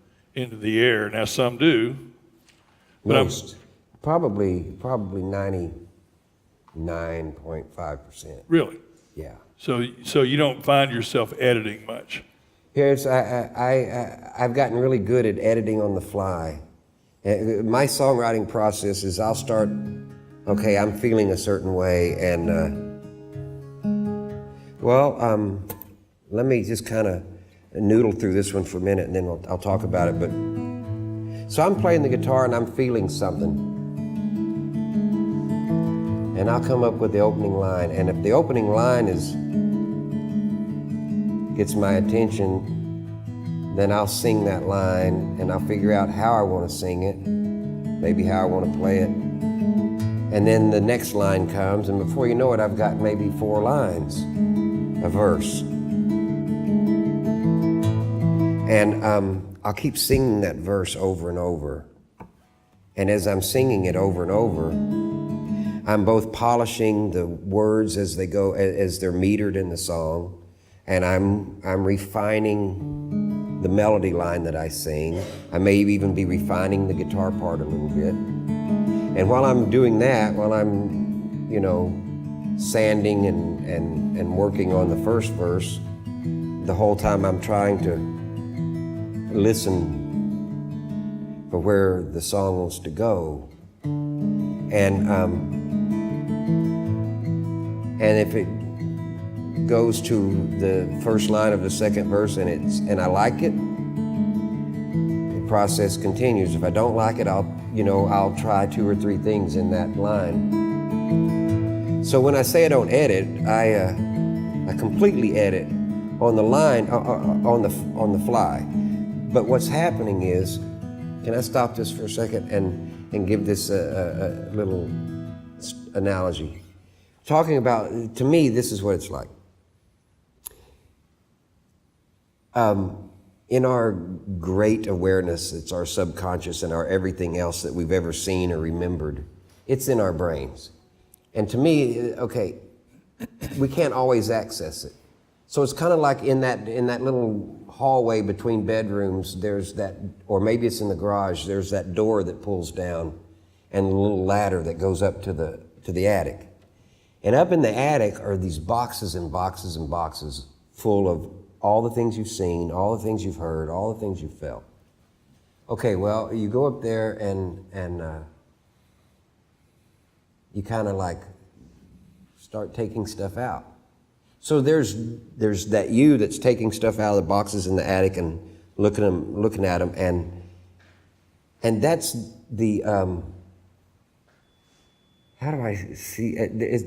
air. Now some do. Most. Probably 99.5%. Really? Yeah. So you don't find yourself editing much? Yes, I've gotten really good at editing on the fly. My songwriting process is I'll start, okay, I'm feeling a certain way, and let me just kind of noodle through this one for a minute, and then I'll talk about it. But so I'm playing the guitar and I'm feeling something. And I'll come up with the opening line, and if the opening line gets my attention, then I'll sing that line, and I'll figure out how I want to sing it, maybe how I want to play it. And then the next line comes, and before you know it, I've got maybe 4 lines, a verse. And I'll keep singing that verse over and over. And as I'm singing it over and over, I'm both polishing the words as they go, as they're metered in the song, and I'm refining the melody line that I sing. I may even be refining the guitar part a little bit. And while I'm doing that, while I'm, sanding and working on the first verse, the whole time I'm trying to listen for where the song wants to go. And if it goes to the first line of the second verse and I like it, the process continues. If I don't like it, I'll try 2 or 3 things in that line. So when I say I don't edit, I completely edit on the line, on the fly. But what's happening is, can I stop this for a second and give this a little analogy? Talking about, to me, this is what it's like. In our great awareness, it's our subconscious and our everything else that we've ever seen or remembered. It's in our brains. And to me, okay, we can't always access it. So it's kind of like in that little hallway between bedrooms, there's that, or maybe it's in the garage, there's that door that pulls down and a little ladder that goes up to the attic. And up in the attic are these boxes and boxes and boxes full of all the things you've seen, all the things you've heard, all the things you've felt. Okay, well, you go up there and you kind of like start taking stuff out. So there's that you that's taking stuff out of the boxes in the attic and looking at them, and that's the how do I see it?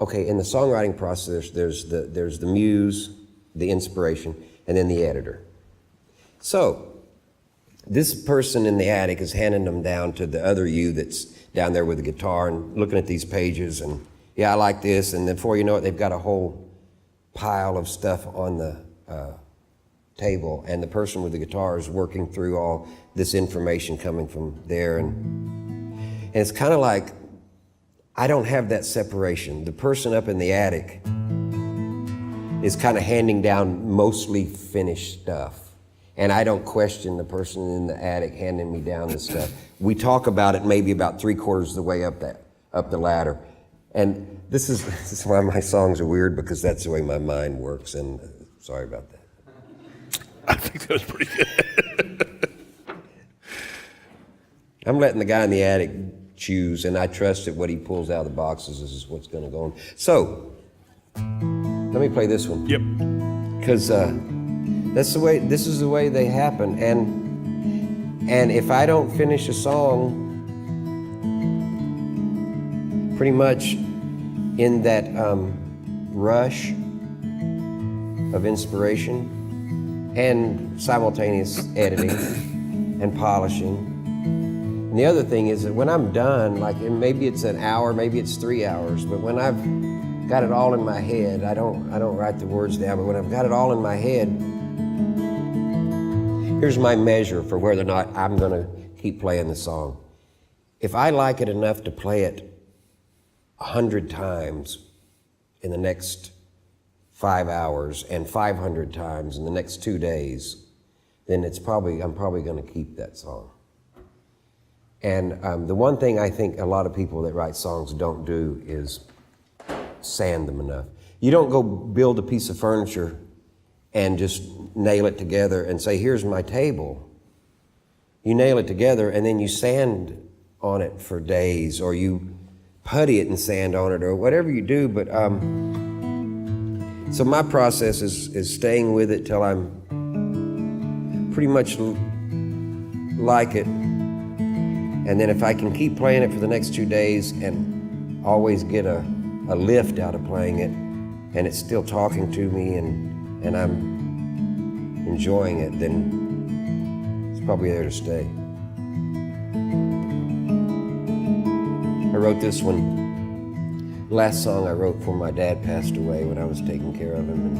Okay, in the songwriting process, there's the muse, the inspiration, and then the editor. So this person in the attic is handing them down to the other you that's down there with the guitar and looking at these pages, and yeah, I like this, and before you know it, they've got a whole pile of stuff on the table, and the person with the guitar is working through all this information coming from there, and it's kind of like I don't have that separation. The person up in the attic is kind of handing down mostly finished stuff, and I don't question the person in the attic handing me down the stuff. We talk about it maybe about 3/4 of the way up the ladder. And this is why my songs are weird, because that's the way my mind works, and sorry about that. I think that was pretty good. I'm letting the guy in the attic choose, and I trust that what he pulls out of the boxes is what's going to go on. So, let me play this one. Yep. Because this is the way they happen, and if I don't finish a song pretty much in that rush of inspiration and simultaneous editing and polishing. And the other thing is that when I'm done, like maybe it's an hour, maybe it's 3 hours, but when I've got it all in my head, I don't write the words down, but when I've got it all in my head, here's my measure for whether or not I'm gonna keep playing the song. If I like it enough to play it 100 times in the next 5 hours and 500 times in the next 2 days, then I'm probably going to keep that song. And the one thing I think a lot of people that write songs don't do is sand them enough. You don't go build a piece of furniture and just nail it together and say, here's my table. You nail it together and then you sand on it for days, or you putty it and sand on it, or whatever you do. But so my process is staying with it till I'm pretty much like it, and then if I can keep playing it for the next 2 days and always get a lift out of playing it, and it's still talking to me, and I'm enjoying it, then it's probably there to stay. I wrote this one, last song I wrote before my dad passed away, when I was taking care of him.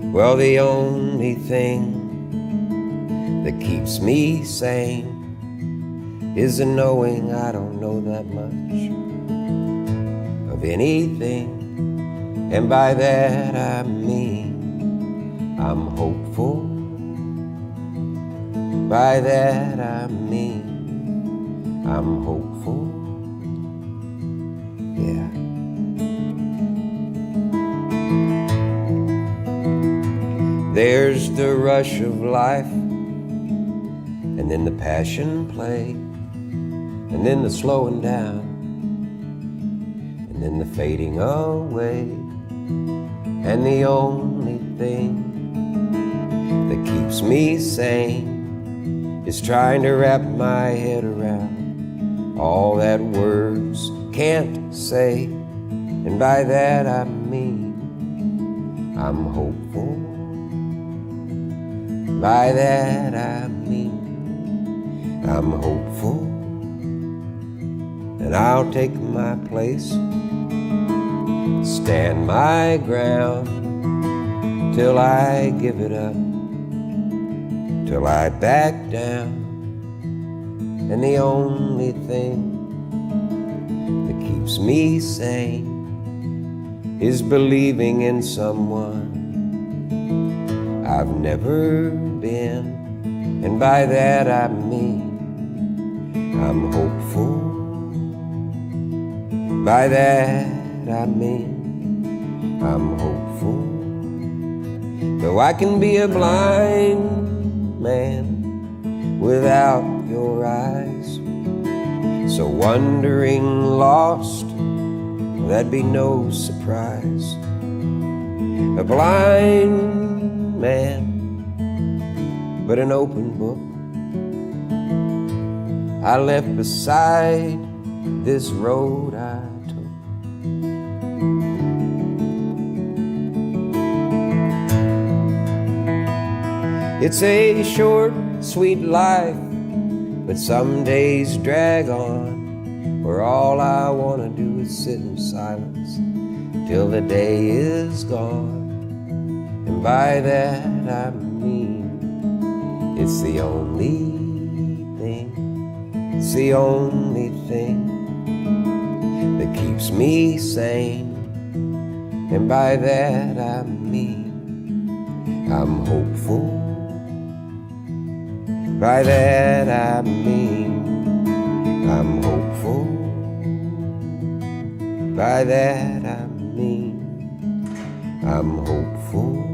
And well, the only thing that keeps me sane is the knowing I don't know that much of anything, and by that I mean I'm hopeful. By that I mean I'm hopeful, yeah. There's the rush of life, and then the passion play, and then the slowing down, and then the fading away, and the only thing that keeps me sane is trying to wrap my head around all that words can't say, and by that I mean I'm hopeful. By that I mean I'm hopeful, and I'll take my place, stand my ground till I give it up, till I back down. And the only thing that keeps me sane is believing in someone I've never been, and by that I mean I'm hopeful. By that I mean I'm hopeful. Though I can be a blind man without your eyes, so wandering lost, that'd be no surprise. A blind man, but an open book I left beside this road I took. It's a short, sweet life, but some days drag on, where all I want to do is sit in silence till the day is gone. And by that I mean it's the only thing, it's the only thing that keeps me sane. And by that I mean I'm hopeful. By that I mean I'm hopeful. By that I mean I'm hopeful.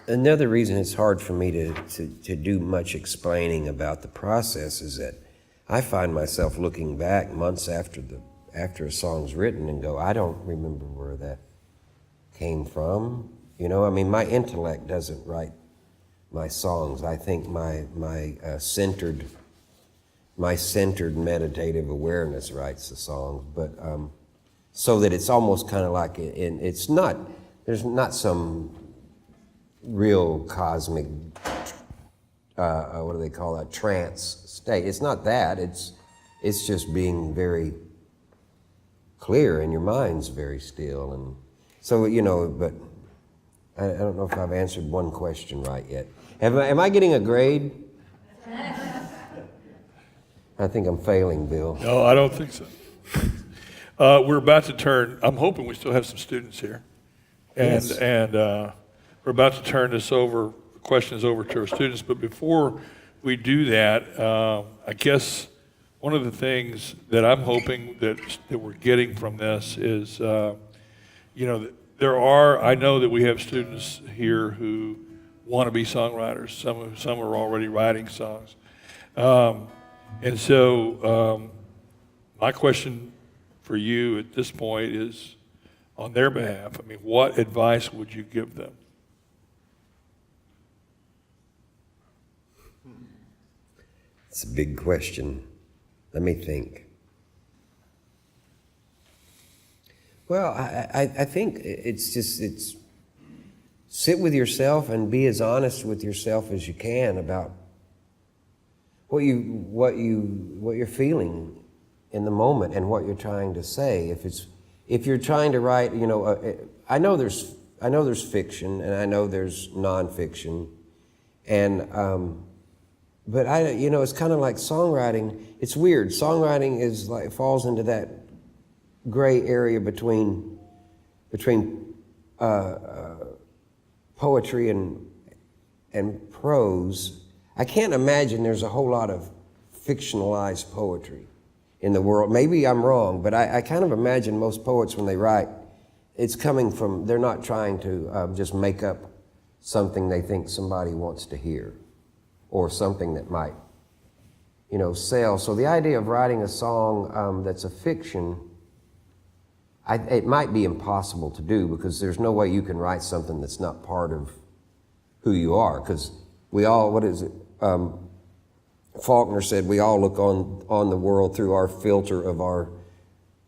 Another reason it's hard for me to do much explaining about the process is that I find myself looking back months after a song's written and go, I don't remember where that came from. You know, I mean, my intellect doesn't write my songs. I think my centered meditative awareness writes the songs, but so that it's almost kind of like it's not. There's not some real cosmic, what do they call that, trance state. It's not that. It's just being very clear and your mind's very still. And so, you know, but I don't know if I've answered one question right yet. Am I getting a grade? I think I'm failing, Bill. No, I don't think so. We're about to turn, I'm hoping we still have some students here. And, Yes. We're about to turn questions over to our students, but before we do that, I guess one of the things that I'm hoping that we're getting from this is, you know, I know that we have students here who want to be songwriters. Some are already writing songs. And so my question for you at this point is, on their behalf, I mean, what advice would you give them? It's a big question. Let me think. Well, I think it's sit with yourself and be as honest with yourself as you can about what you're feeling in the moment and what you're trying to say. If you're trying to write, you know, I know there's fiction and I know there's nonfiction, and but you know, it's kind of like songwriting. It's weird. Songwriting is like falls into that gray area between poetry and prose. I can't imagine there's a whole lot of fictionalized poetry in the world. Maybe I'm wrong, but I kind of imagine most poets, when they write, it's coming from, they're not trying to just make up something they think somebody wants to hear, or something that might, you know, sell. So the idea of writing a song that's a fiction, it might be impossible to do, because there's no way you can write something that's not part of who you are. Because we all, what is it? Faulkner said we all look on the world through our filter of our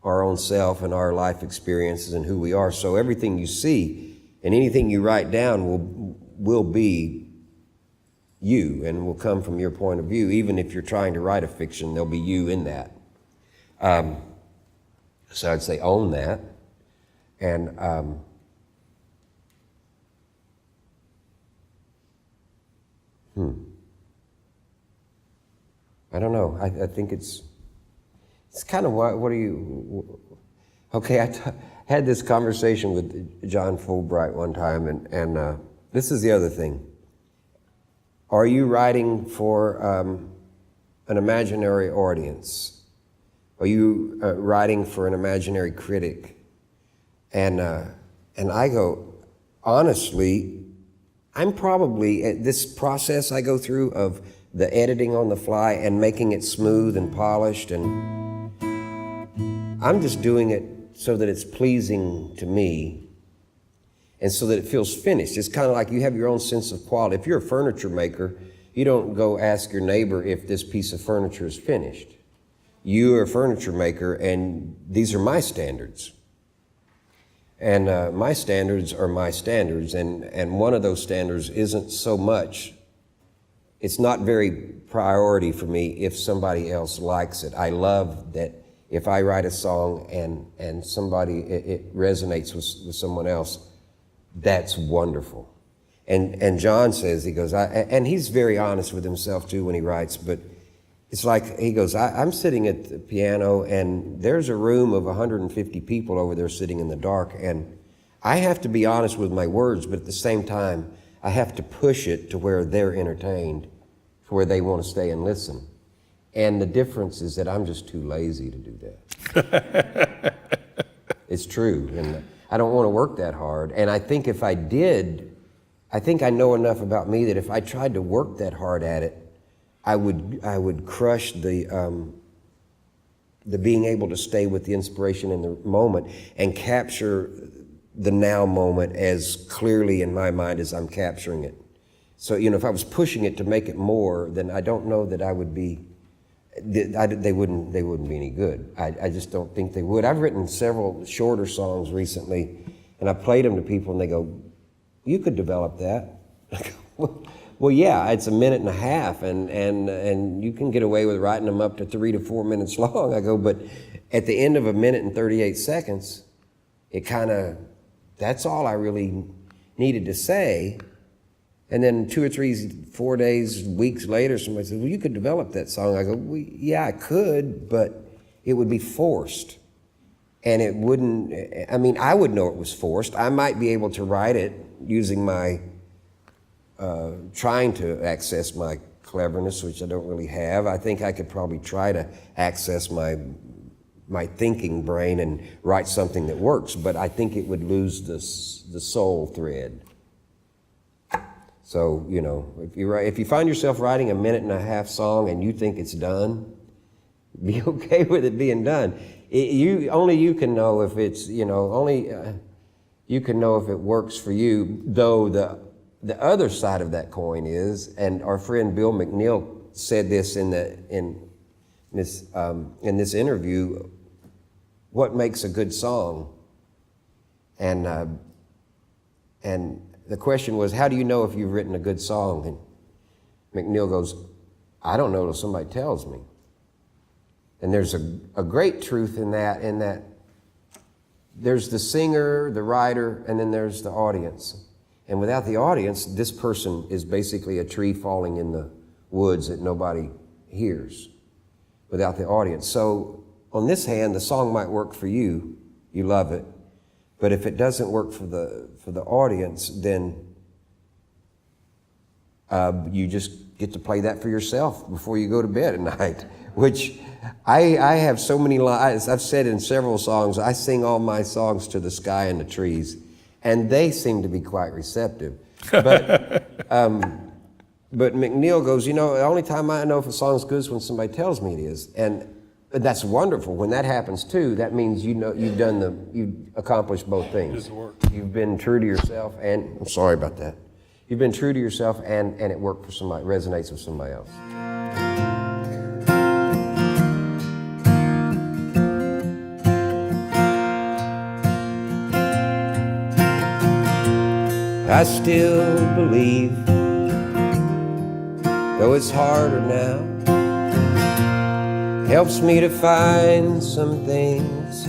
own self and our life experiences and who we are. So everything you see and anything you write down will be you and will come from your point of view. Even if you're trying to write a fiction, there'll be you in that. So I'd say own that. And I don't know. I think it's kind of what are you... Okay, I had this conversation with John Fulbright one time, and this is the other thing. Are you writing for an imaginary audience? Are you writing for an imaginary critic? And I go, honestly, I'm probably, at this process I go through of the editing on the fly and making it smooth and polished, and I'm just doing it so that it's pleasing to me and so that it feels finished. It's kind of like you have your own sense of quality. If you're a furniture maker, you don't go ask your neighbor if this piece of furniture is finished. You are a furniture maker, and these are my standards. And my standards are my standards, and one of those standards isn't so much, it's not very priority for me if somebody else likes it. I love that if I write a song and somebody, it resonates with someone else, that's wonderful. And John says, he goes, and he's very honest with himself too when he writes, but it's like, he goes, I'm sitting at the piano and there's a room of 150 people over there sitting in the dark, and I have to be honest with my words, but at the same time, I have to push it to where they're entertained, to where they want to stay and listen. And the difference is that I'm just too lazy to do that. It's true, and I don't want to work that hard. And I think if I did, I think I know enough about me that if I tried to work that hard at it, I would crush the being able to stay with the inspiration in the moment and capture the now moment as clearly in my mind as I'm capturing it. So, you know, if I was pushing it to make it more, then I don't know that I would be, they wouldn't be any good. I just don't think they would. I've written several shorter songs recently, and I played them to people, and they go, "You could develop that." I go, well, yeah, it's a minute and a half, and you can get away with writing them up to 3 to 4 minutes long. I go, but at the end of a minute and 38 seconds, it kind of, that's all I really needed to say. And then 2 or 3, 4 days, weeks later, somebody says, well, you could develop that song. I go, well, yeah, I could, but it would be forced. And it wouldn't, I mean, I would know it was forced. I might be able to write it using my, trying to access my cleverness, which I don't really have. I think I could probably try to access my thinking brain and write something that works, but I think it would lose the soul thread. So, you know, if you find yourself writing a minute and a half song and you think it's done, be okay with it being done. Only you can know if it's, you know, only you can know if it works for you, though the other side of that coin is, and our friend Bill McNeil said this in this interview, what makes a good song? And the question was, how do you know if you've written a good song? And McNeil goes, I don't know till somebody tells me. And there's a great truth in that there's the singer, the writer, and then there's the audience. And without the audience, this person is basically a tree falling in the woods that nobody hears without the audience. So on this hand, the song might work for you. You love it. But if it doesn't work for the audience, then you just get to play that for yourself before you go to bed at night, which I have so many lines. I've said in several songs, I sing all my songs to the sky and the trees, and they seem to be quite receptive. But McNeil goes, you know, the only time I know if a song's good is when somebody tells me it is. And that's wonderful. When that happens too, that means you know you've accomplished both things. You've been true to yourself, and I'm sorry about that. You've been true to yourself, and it worked for somebody, resonates with somebody else. I still believe, though it's harder now, helps me to find some things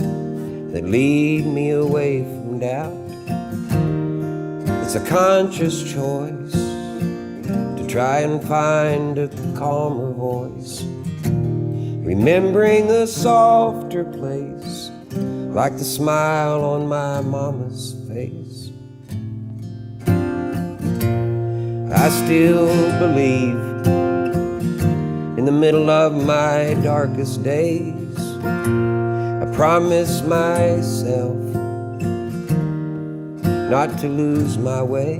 that lead me away from doubt. It's a conscious choice to try and find a calmer voice, remembering a softer place, like the smile on my mama's face. I still believe in the middle of my darkest days. I promise myself not to lose my way,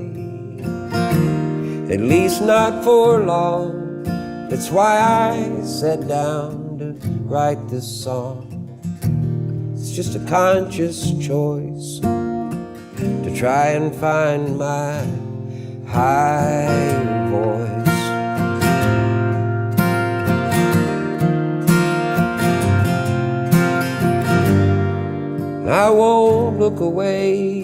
at least not for long. That's why I sat down to write this song. It's just a conscious choice to try and find my higher voice. I won't look away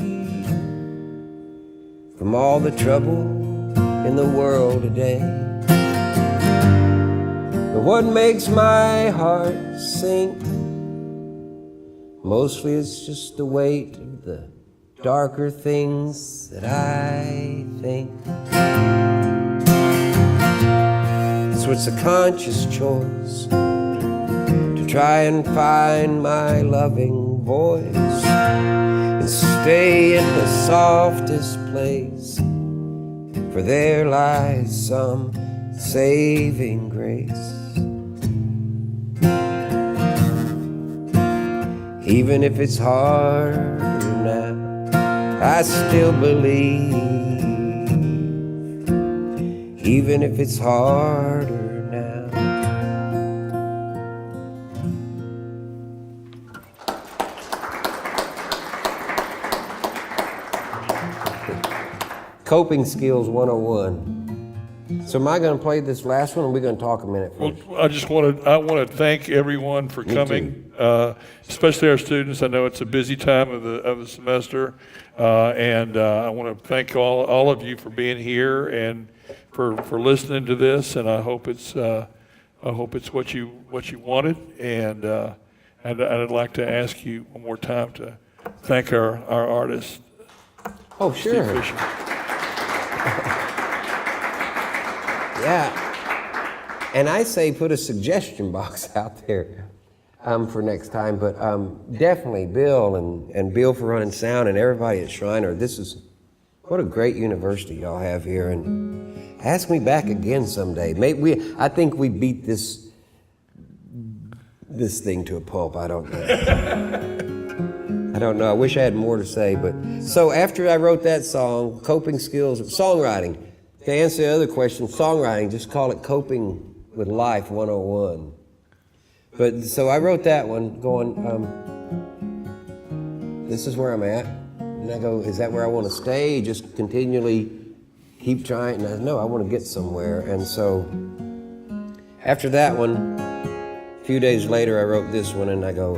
from all the trouble in the world today, but what makes my heart sink mostly is just the weight of the darker things that I think. So it's a conscious choice to try and find my loving voice and stay in the softest place, for there lies some saving grace. Even if it's harder now, I still believe. Even if it's harder now. Coping Skills 101. So am I going to play this last one, or are we going to talk a minute first? Well, I want to thank everyone for coming, especially our students. I know it's a busy time of the semester, and I want to thank all of you for being here and for listening to this. And I hope it's what you wanted. And I'd like to ask you one more time to thank our artist. Oh, sure. Steve Fisher. Yeah, and I say put a suggestion box out there for next time, but definitely Bill and Bill for running sound and everybody at Shriner. What a great university y'all have here, and ask me back again someday. I think we beat this thing to a pulp. I don't know. I wish I had more to say, but so after I wrote that song, Coping Skills, songwriting. To answer the other question, songwriting, just call it Coping with Life 101. But so I wrote that one going, this is where I'm at. And I go, is that where I want to stay? Just continually keep trying? And I know I want to get somewhere. And so after that one, a few days later, I wrote this one, and I go,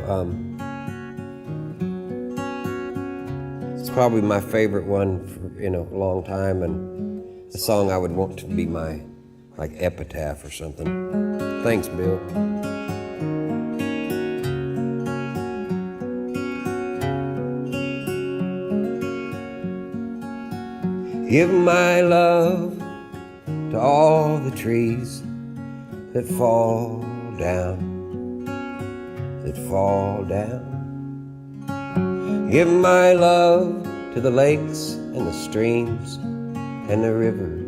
it's probably my favorite one for, a long time, and a song I would want to be my, epitaph or something. Thanks, Bill. Give my love to all the trees that fall down, that fall down. Give my love to the lakes and the streams and the rivers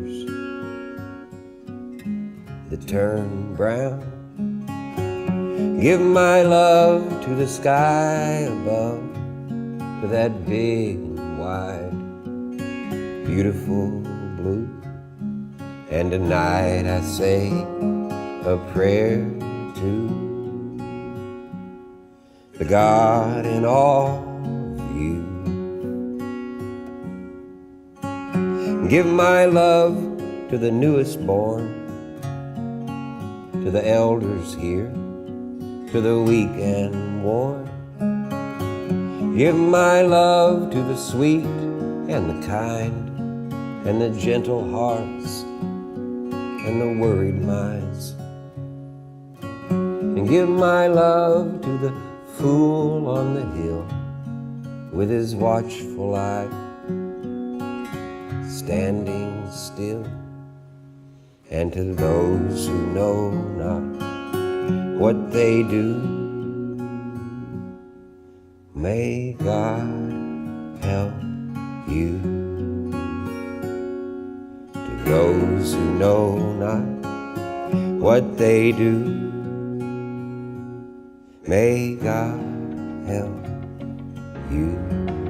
that turn brown. Give my love to the sky above, to that big and wide, beautiful blue. And tonight I say a prayer to the God in all of you. Give my love to the newest born, to the elders here, to the weak and worn. Give my love to the sweet and the kind, and the gentle hearts and the worried minds. And give my love to the fool on the hill with his watchful eye, standing still. and to those who know not what they do, may God help you. To those who know not what they do, may God help you.